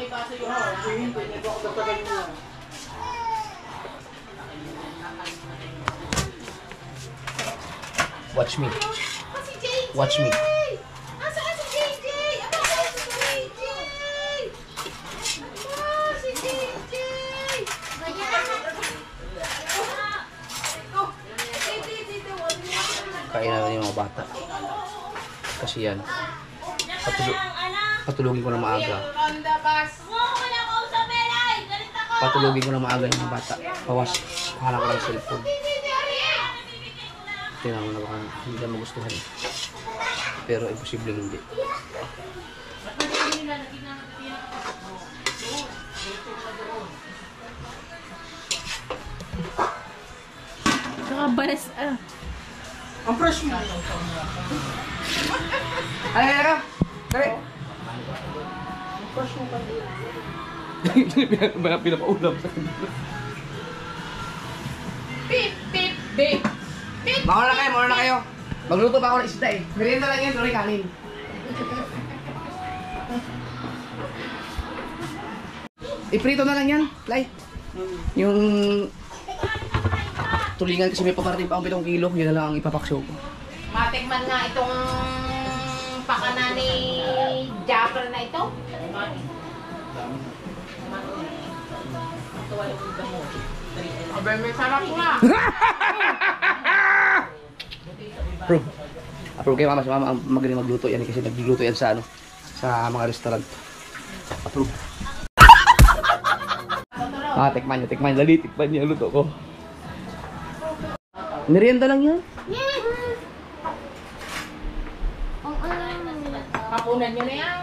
Watch me. Si JJ. Watch me. Nasaan si JJ? Ano ba si JJ? Ah, si JJ. Kain natin yung mga bata. Kasi yan. Patulogin ko na maaga. Patulogin ko na maaga yung mga bata. Pawas. Pahala ko ng cellphone. Tingnan mo na baka hindi na magustuhan. Pero imposible hindi. Saka balas. Ang fresh mo. Ay, ka! Dali! Fresh mo pa. Pinapaulam sa kanila. Pip, pip, pip. Mauna na kayo. Magluto pa ako ng isda eh. Merienda lang yan, sorry kanin. Iprito na lang yan, Lai. Yung tulingan kasi may paparating pa ang 7 kilo, yun na lang ang ipapaksyo ko. Matikman nga itong pakana ni Japper na ito. Abay, may sarap nga. Approve kay mama, si mama ang magaling magluto yan kasi nagluluto yan sa ano, sa mga restaurant. Approve. Tikman niyo, dali, tikman niyo ang luto ko. Merienda lang yan. Kapunan nyo na yan.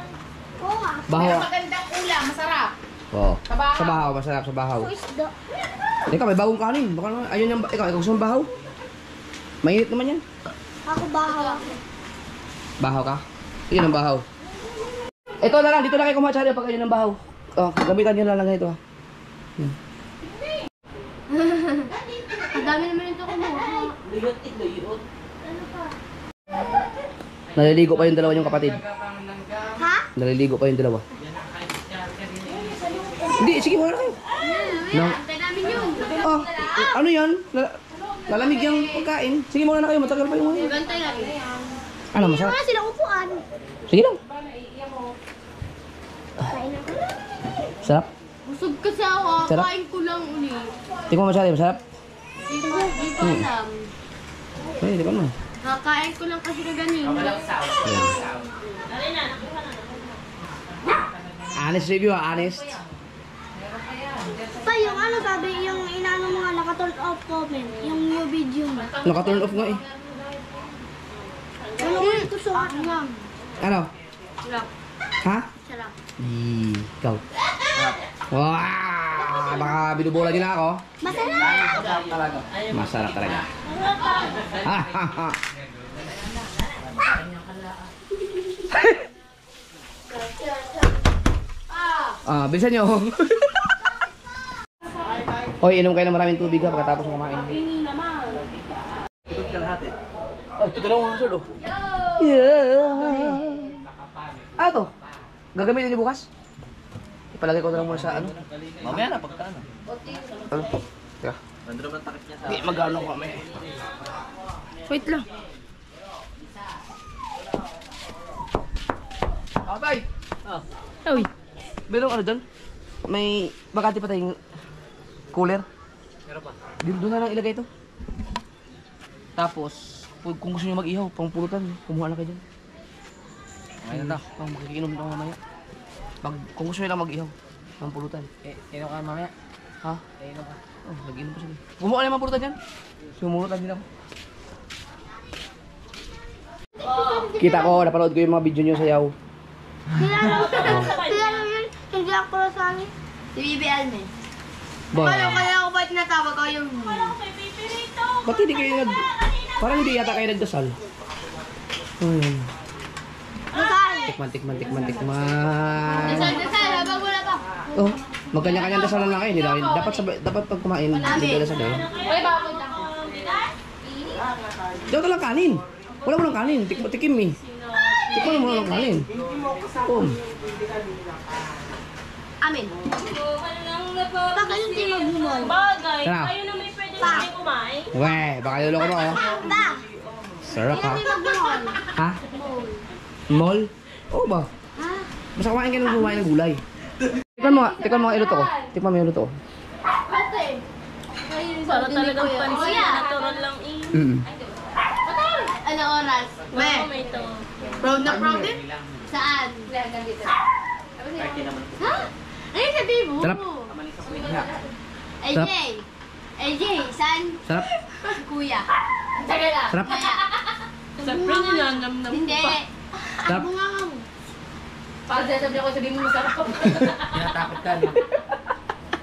Bahaw. Pero magandang ulam, masarap. Oo. Sa bahaw. Sa bahaw, masarap sa bahaw. Isda. Teka, may bagong kanin. Baka naman, ayun yung, ikaw gusto mong bahaw? Mainit naman yan. Ako bahaw. Bahaw ka? Yun ang bahaw. Ito na lang, dito na kayo kumatsari pag ayun ang bahaw. Oh, gamitan nyo na lang ito ha. Ang dami naman ito kumuha. Naliligo pa yung dalawa yung kapatid. Ha? Naliligo pa yung dalawa. Hindi, sige, wala kayo. No. Antay namin yun. Oh, ano yan? Lalamig yung pagkain. Sige, muna na kayo, matagal pa yung mga. Antay namin. Ano, masarap? Wala silang upuan. Sige lang. Kain ako. Sarap. Busog kasi ako. Sarap. Kain ko lang uli. Tingnan mo masyari, masarap. Di ko alam. Ay, di ba naman? Kakain ko lang kasi kaganina. Honest review honest. Pa, yung ano sabi, yung inaano mga naka-turn off comment, yung new video mo. Naka-turn off nga eh. Ano ko ito sa lang. Ano? Sarap. Ha? Sarap. Ikaw. Wow! Baka binubola niyo na ako. Masarap. Masarap talaga. Ha ha ha. Bilisan nyo. Hoy, inom kayo ng maraming tubig ha pagkatapos kumain. Ay, ito lang mga sir, oh. Yeah. Ah, to. Gagamitin niyo bukas? Ipalagay ko na lang muna sa ano. Mamaya na, pagka ano. Ano? Teka. Nandun naman takip niya sa... Hindi, mag-ano kami. Wait lang. Atay! Uy. Merong ano dyan? May bakante pa tayong cooler. Meron pa. Doon na lang ilagay ito. Tapos, kung gusto nyo mag-ihaw, pang pulutan, kumuha na kayo dyan. Ngayon na. Makikinom na mamaya. Kung gusto nyo lang mag-ihaw, pang pulutan. Inom ka mamaya. Ha? Inom ka. Oh, nag-inom pa sila. Kumuha na yung mga pulutan dyan. Sumulutan din ako. Kita ko, napanood ko yung mga video nyo sayaw. Kilala mo yun? Hindi ako rasali. Si Bibi Almen. Ba? Kaya ako ba't natawag ko yung... Ba't hindi kayo nag... Parang hindi yata kayo nagdasal. Nasali. Tikman. Dasal, habang wala pa. Oh, magkanya-kanya dasalan lang kayo. Hindi lang. Dapat pag kumain, hindi ka dasal eh. Uy, baboy lang. Daw lang kanin. Wala mo lang kanin. Tikim eh. Tikman mo lang kanin. Amin. Bakit yung tinagumol? Tara. Pa. Weh, baka luloko mo oh. Pa. Sarap ha. Hindi magumol. Ha? Mall? Oo ba? Ha? Basta kumain ka ng kumain ng gulay. Tikman mo nga iluto ko. Tikman mo yung luto ko. Ate. Para talagang pansin na natural lang eh. Ano oras? Me. Tomato. Proud na proud din? Saan? Ha? Ay, sabi mo. Sarap. AJ. AJ, saan? Sarap. Si Kuya. Tagal lang. Sarap. Sa friend niya, nam Hindi. Sarap. Ako nga mo. Para sasabihin ko, sabihin mo masarap. Tinatakot ka na.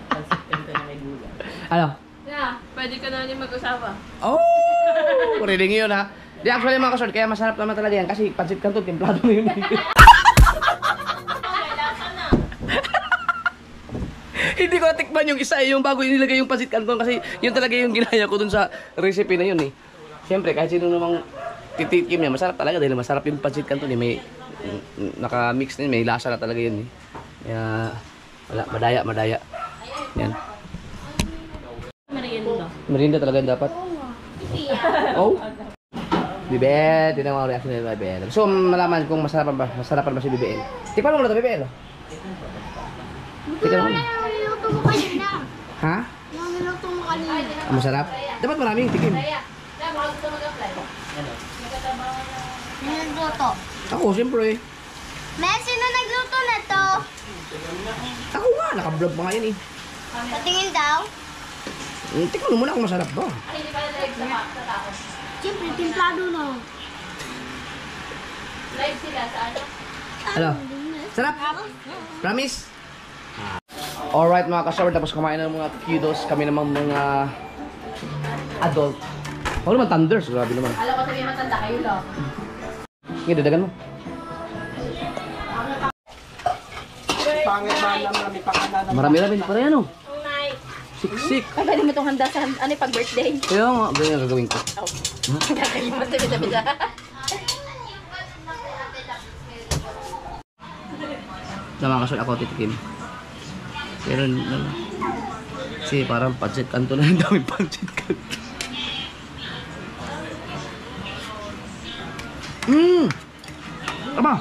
Pansit ka na may gula. Ano? Yeah, pwede ka na rin mag-usapa. Oh! Rinig yun ha. Di actually mga kasod, kaya masarap naman talaga yan kasi pansit kanto, templado na yun. Hindi ko natikman yung isa yung bago inilagay yung pancit canton kasi yun talaga yung ginaya ko dun sa recipe na yun eh. Siyempre kahit sino namang titikim niya, masarap talaga dahil masarap yung pancit canton eh. May naka-mix na yun, may lasa na talaga yun eh. Kaya wala, madaya. Yan. Merienda. Merinda talaga yung dapat. Oh. BBL, tinan mo ang reaction nila BBL. So malaman kung masarapan ba si BBL. Tikman mo na ito BBL. Tikman mo na. Yung niluto mo kanina. Ha? Yung niluto mo kanina. Ang masarap? Dapat maraming tikim. Niluluto. Ako, siyempre. Messi na nagluto na to. Ako nga, naka-vlog pa nga yan eh. Patingin daw. Tikman mo muna kung masarap ba. Siyempre, timplado na. Ano? Sarap? Promise? Alright mga ka-shower, tapos kumain na ng mga kudos. Kami namang mga adult. Ako naman thunders, grabe naman. Alam ko sabihin matanda kayo lang. Sige, dadagan mo. Pangit man lang namin pakalanan. Marami-rami pa rin ano. Siksik. Ay, pwede mo itong handa sa pag-birthday. Kaya nga, ganyan ang gagawin ko. Kakalimot na bida-bida. Namakasal ako, titikim. Pero, kasi parang pancit canton na, ang daming pancit canton. Tama!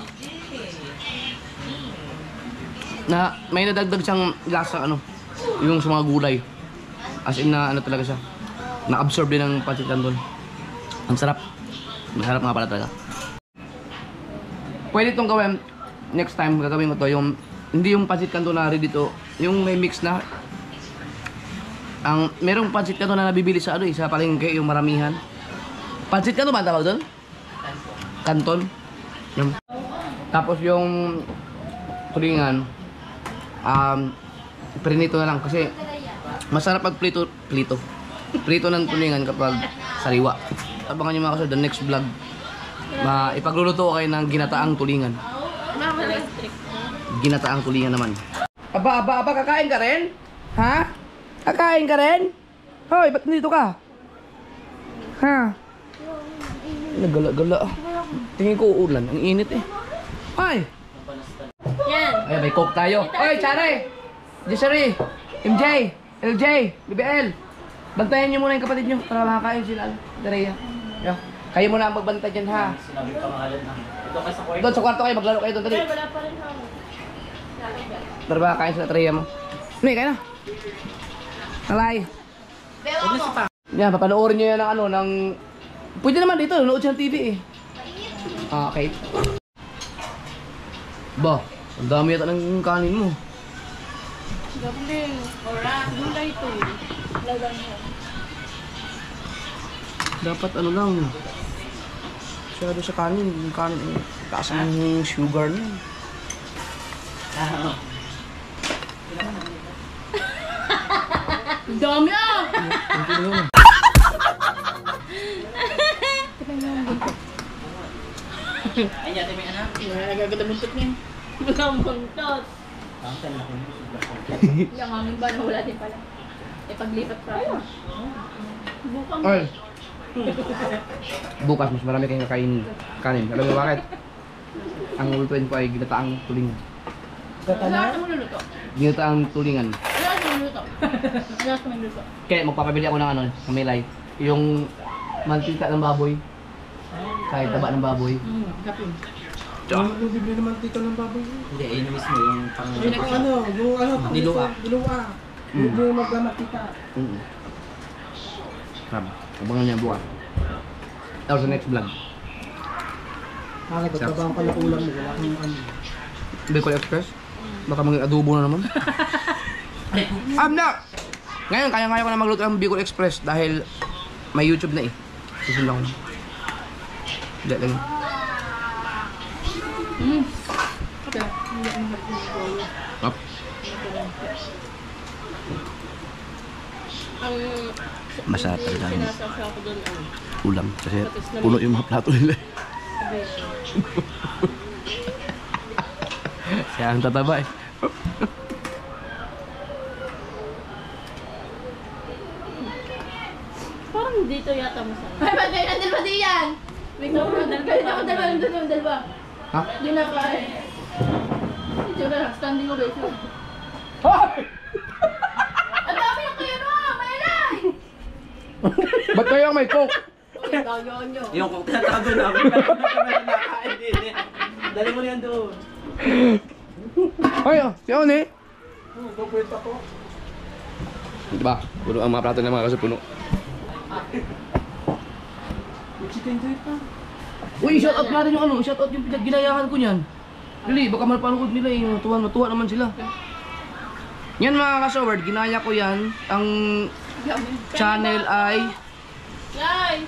Na, may nadagdag siyang lasa, yung sa mga gulay. As in na, talaga siya. Na-absorb din ng pancit canton. Ang sarap. Masarap nga pala talaga. Pwede itong gawin, next time gagawin ko to, yung hindi yung pancit canton na ready to, yung may mix na. Merong pancit canton na nabibili sa sa palengke, yung maramihan. Pancit canton ba ang tawag doon? Canton. Yung. Tapos yung tulingan, prinito na lang kasi masarap pag prito ng tulingan kapag sariwa. Abangan nyo mga kasal, the next vlog, ipagluluto ko kayo ng ginataang tulingan. Ginataang tulingan naman. Aba, kakain ka rin? Ha? Kakain ka rin? Hoy, ba't nandito ka? Ha? Nagala-gala. Tingin ko uulan, ang init eh. Ay! Yan. Ay, may coke tayo. Oy, Chare! Jessary! MJ! LJ! BBL! Bantayan nyo muna yung kapatid nyo para makakain sila. Dareya. Yeah. Kayo muna ang magbantay dyan ha. Doon sa kwarto kayo, maglaro kayo doon. Dali. Para makakain sila Dareya mo. May, kaya na. Alay. Yan, papanoorin nyo yan ng pwede naman dito, nanood siya ng TV eh. Okay. Ba, ang dami yata ng kanin mo. Gabling. Ora. Gulay to. Lagan mo. Dapat lang. Masyado sa kanin. Yung kanin eh. Taas ng sugar niya. Dami ah! Ay, yate may anak. Nagaganda buntot niya. Walang buntot. Yung hangin ba na wala din pala. Paglipat pa. Bukang. Ay! Bukas, mas marami kayong kakain kanin. Alam mo bakit? Ang lulutuin ko ay ginataang tulingan. Ano mo luluto? Ginataang tulingan. Ano mo luluto? Ano mo luluto? Kaya magpapabili ako ng kamilay. Yung mantika ng baboy. Kahit taba ng baboy. Kapin. Bibili naman dito ng baboy. Hindi, yun na mismo yung pang... Yung Niluwa. Niluwa. Yung magmamakita. Crab. Abangan niya bukas. Or sa next vlog. Bakit? Babang pala ulam mo. Wala kang Bicol Express. Baka maging adobo na naman. Na! Ngayon, kaya-kaya ko na magluto ng Bicol Express dahil may YouTube na eh. Susundan ko na. Hindi lang. Up. Masarap talaga yung ulam kasi puno yung mga plato nila. Kaya ang tataba eh. dito yata masarap. Ay, ba't kayo nandal ba di yan? May dalawa. Ha? Yun na pa eh. Ito na, standing ovation. Hoy! Ang dami na kayo no! Maylay! Ba't kayo ang may coke? Uy, tagaan nyo. Yung kung tinatago namin, meron na nakain din eh. Dali mo na yan doon. Ay, si Oni. Gagawin ako. Diba? Puno ang mga plato ng mga kaso puno. Chicken joy pa. Uy, shout out natin yung ano, shout out yung ginayahan ko niyan. Dili, baka malapanood nila eh, matuwa naman sila. Yan mga kasaward, ginaya ko yan. Ang channel ay... Yay!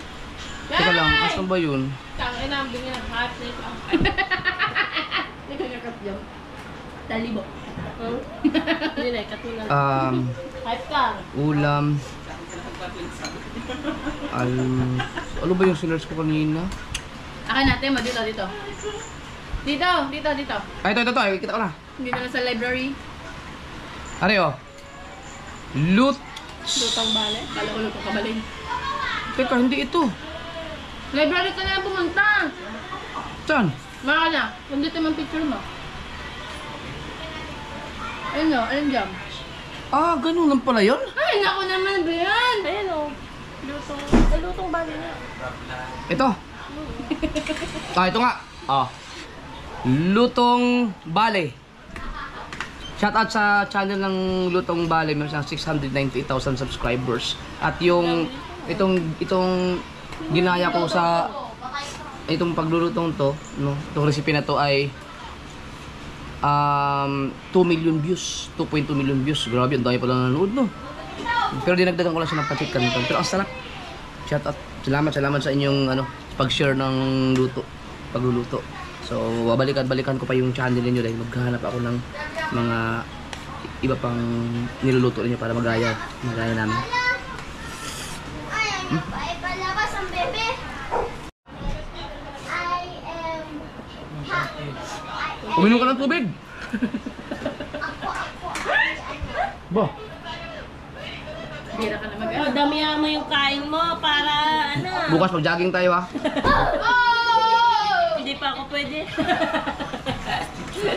Teka lang, asan ba yun? Tangin na, bingin ng heart na ito. Hindi ka kakat yun. Talibo. Hindi na, ikat mo na. Hype ka. Ulam. Ano ba yung sinerge ko kanina? Akin natin mo, dito. Dito. Ay, ito, kita ko na. Dito na sa library. Are oh. Loot. Lutang bale. Kala ko lang kabaling. Teka, hindi ito. Library ka na lang pumunta. Saan? Maka na, nandito yung picture mo. Ayun o, ayun dyan. Ah, ganun lang pala yun? Ay, naku naman ba yan? Ayan o. Lutong bale na. Ito. Ito nga. Lutong Bale. Shoutout sa channel ng Lutong Bale, meron siyang 698,000 subscribers. At yung itong ginaya ko sa itong paglulutong to, no, itong recipe na to ay 2 million views, 2.2 million views. Grabe, ang dami pala nanonood, no. Pero dinagdagan ko lang siya ng pancit canton. Pero ang sarap. Shoutout. Salamat sa inyong pag-share ng pagluluto. So, balikan ko pa yung channel niyo dahil maghahanap ako ng mga iba pang niluluto niyo para magaya namin. Ay, palabas ang bebe. I am happy. Uminom ka ng tubig. Ba? Hira ka na mag Damihan mo yung kain mo para Bukas mag-jogging tayo ha. Hindi pa ako pwede.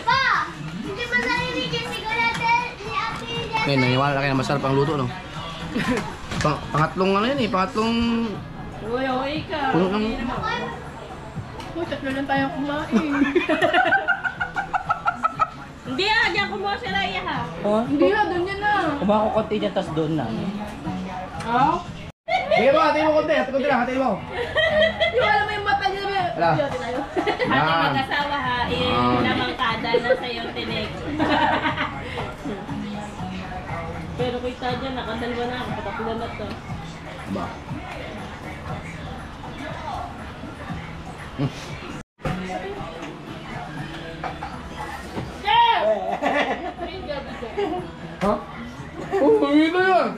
Pa! Hindi ba narinig yung sigurate ni Ate Jen? Ngayon, naniwala na kayo na masarap ang luto, no? Pangatlong pangatlong Uy, ka. puno ng... Uy, tatlo lang tayong kumain. Hindi diyan kumuha si Raya ha. Hindi na, doon yan na. Kumaha ko konti dyan, tas doon na. Sige mo, hati mo konti lang, hati mo. Yung alam mo yung mata niya. Wala. Yote tayo. Ate mag-asawa ha. Lamang kada na sa'yo tinig. Pero kita dyan, nakadalwa na ako. Patatlo na to. Ba? Ha? Oh, hindi na yan!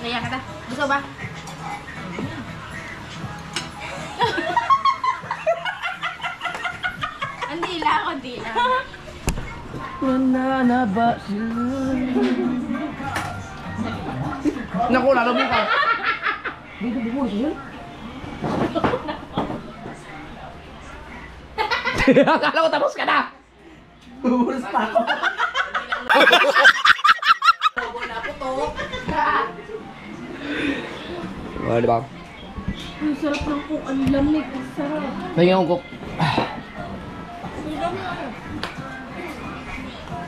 Kaya ka ta. Gusto ba? Ang dila ako, dila. Wala na ba sila? Naku, lalo mo ka. Dito, bumulis yun. Akala ko tapos ka na! Bubulas pa ako. Di ba? Ang sarap ng kung ang lamig. Ang sarap. Pahinga akong cook.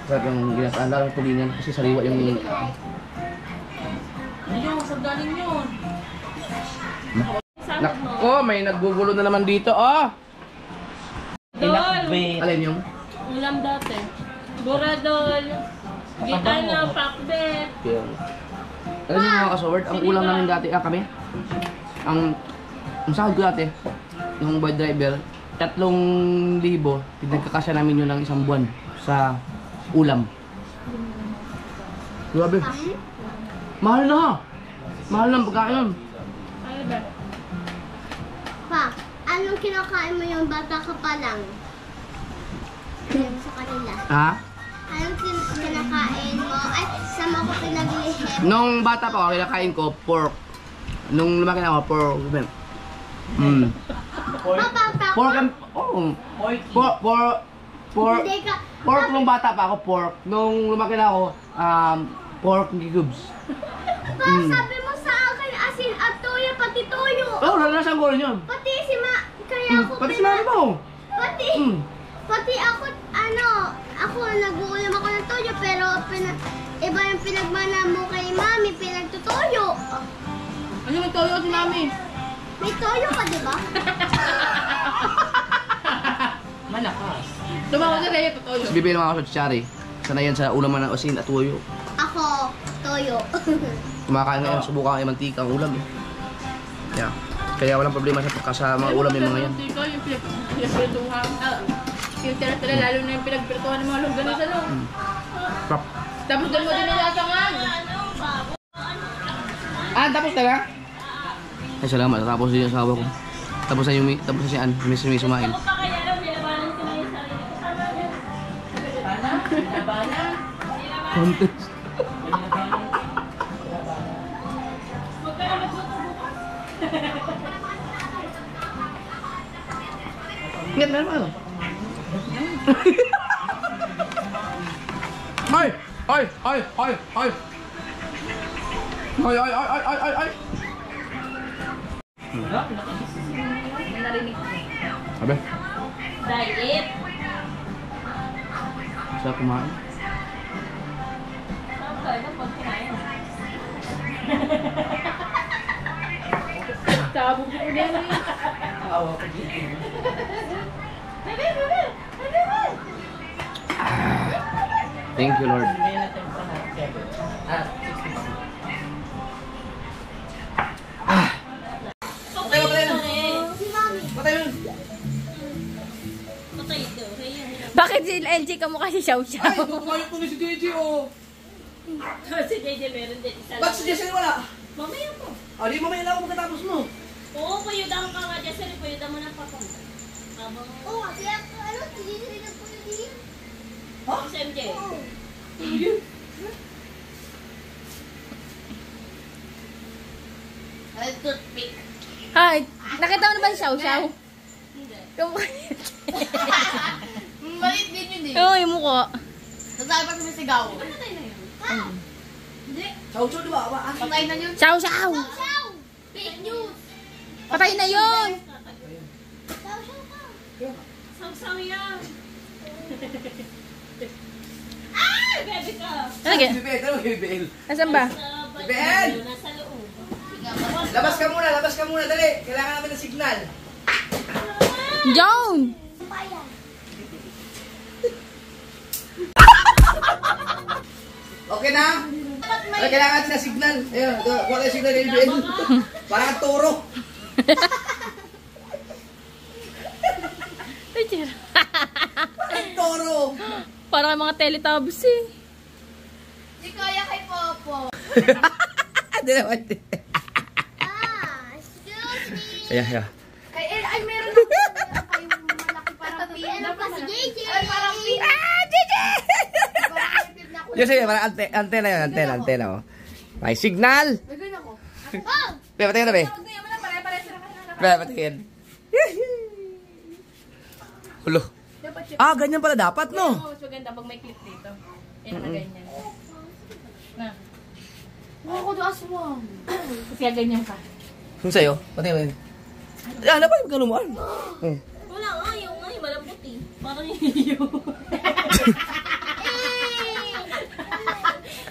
Sarap yung ginasaan lang ng tulingan kasi sariwa yung... Ayun, sa galing yun. Nako, may naggugulo na naman dito, oh! Dol! Alin yung? Ulam dati. Buradol. Gita na, pakbet. Alam niyo mga kasaward, ang ulam namin dati, kami, ang sahod ko dati, yung boy driver, 3,000, pinagkakasya namin yun ng isang buwan sa ulam. Grabe. Mahal na! Mahal na ang pagkain nun. Ano ba? Pa, anong kinakain mo yung bata ka pa lang? Sabi mo sa kanila. Ha? Anong kinakain mo? Ay, sama ko pinaglihip. Nung bata pa ako, kinakain ko pork. Nung lumaki na ako, pork. Papa, Pork and... Oh. Pork. hindi ka. Pork nung bata pa ako, pork. Nung lumaki na ako, pork cubes. Pa, sabi mo sa akin, asin at toyo, pati toyo. Oh, nalasan ko rin yun. Pati si kaya ako Pati sinabi mo. Pati ako, ako nag-uulam ako ng toyo, pero iba yung pinagmana mo kay mami, pinagtutoyo. Ano yung toyo si mami? May toyo ka, di ba? Malakas. Tumawa na rin yung toyo. Bibili naman ako sa chichari. Sanay yan sa ulaman ng asin at tuyo. Ako, toyo. Kumakain ngayon, subukan ang mantika ang ulam eh. Yeah. Kaya walang problema sa mga ulam yung mga yan. Yung pinagpirtuhan. Yung tira-tira, lalo na yung pinagpirtuhan ng mga longganisa, no? Prop. Tapos doon mo din nilasangan. Tapos na ba? Ay, salamat. Tapos din yung asawa ko. Tapos na si Ann. May sumain. Ako pa kaya lang, nilabanan ko na yung sarili ko. Sama niya. Contest. Huwag ka na magluto bukas. Ingat, meron pa. Ay! Ay! Ay! Ay! Ay! Ay! Ay! Ay! Ay! Ay! Ay! Narinig ko. Sabi, Diet. siya kumain. Saan tayo na pag kinain? Sabog ko din rin. Thank you, Lord. Patay mo rin. Patay mo! Patay ito. Bakit si LG ka mukha si Xiao Xiao? Ay, kumain ko na si JJ, oh! Si JJ meron din isa Ba't si Jessel wala? Mamaya po. Di mamaya lang ako pagkatapos mo. Oo, puyudan ka nga dyan. Sorry, puyudan mo ng papa mo. Habang... Oo, kaya hindi na po yung dilim. Si MJ. Ay, toothpick. Ay, nakita mo na ba si Xiao Xiao? Hindi. Kamukha niya. Maliit din yun eh. Oo, yung mukha. Sasabi pa sumisigaw. Patay na yun. Hindi. Chow-chow, di ba? Patay na yun. Xiao Xiao! Chow! Fake news! Patay na yun! Chow, chow ka! Saw-saw yan. Ah! Bebe ka. Ano yan? Bibel, ano bibel? Nasaan ba? Sa Ben! nasa loob. Labas ka muna, dali! Kailangan namin ng signal. Joan! Bayan. Okay na? Ay, kailangan natin ng signal. Ayun, kuha tayo signal kay BBL. Parang ang toro. Ay, tira. Ang toro. Parang kay mga Teletubbies eh. Di kaya kay Popo. Hindi naman. Excuse me! Saya. Ay, meron ako. Ay, malaki parang Ano pa si JJ? Ay, parang Yung sige, parang antena yun, antena. Oh. May signal. Oh! Be, patingin na, be. Be, patingin. Hulo. Ganyan pala dapat, no? Oo, mas maganda pag may clip dito. Yan na ganyan. Na. ako do aswang. Kasi ganyan ka. Kung sa'yo, patingin. Ano ba yung kalumaan? Wala nga, yung malambot eh. Parang iyo.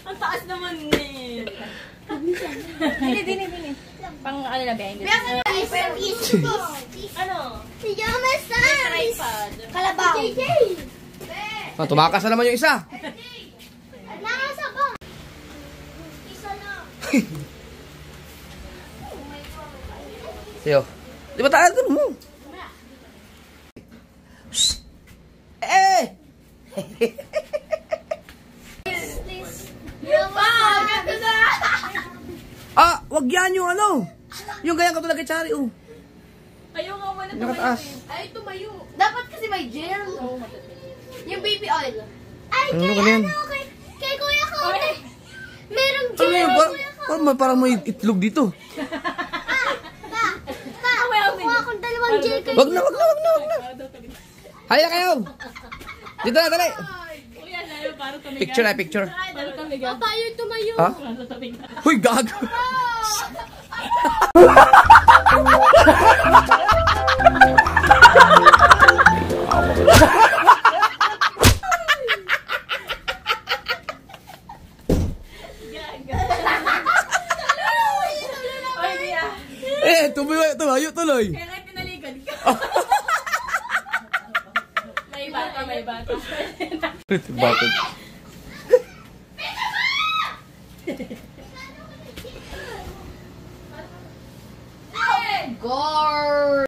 Ang taas naman eh. Dini. Pang ano na ba? Ano? Pijama size! Tripod. Kalabaw! JJ! Tumakas na naman yung isa. Nasa ba? Isa na. Sa'yo. Di ba tayo ganun mo? Shhh! Eh! Ganda na! Wag yan yung ano. Yung ganyan katulad kay Chari, oh. Ayaw nga wala Nakataas. Ay, tumayo. Dapat kasi may gel. Yung baby oil. Ay, Ano kay ka yan? ano, kay Kuya Kote. Merong Ano jelly, yun? Kuya Kote. Parang may itlog dito. Kuha akong dalawang jelly kay Wag na. Halika kayo. Dito na, dali. Picture na, picture. Papa, yun tumayo. Ha? Huy, gago. Tumayo tuloy. Kaya nga tinaligad ka. May bata. Bakit? Gore!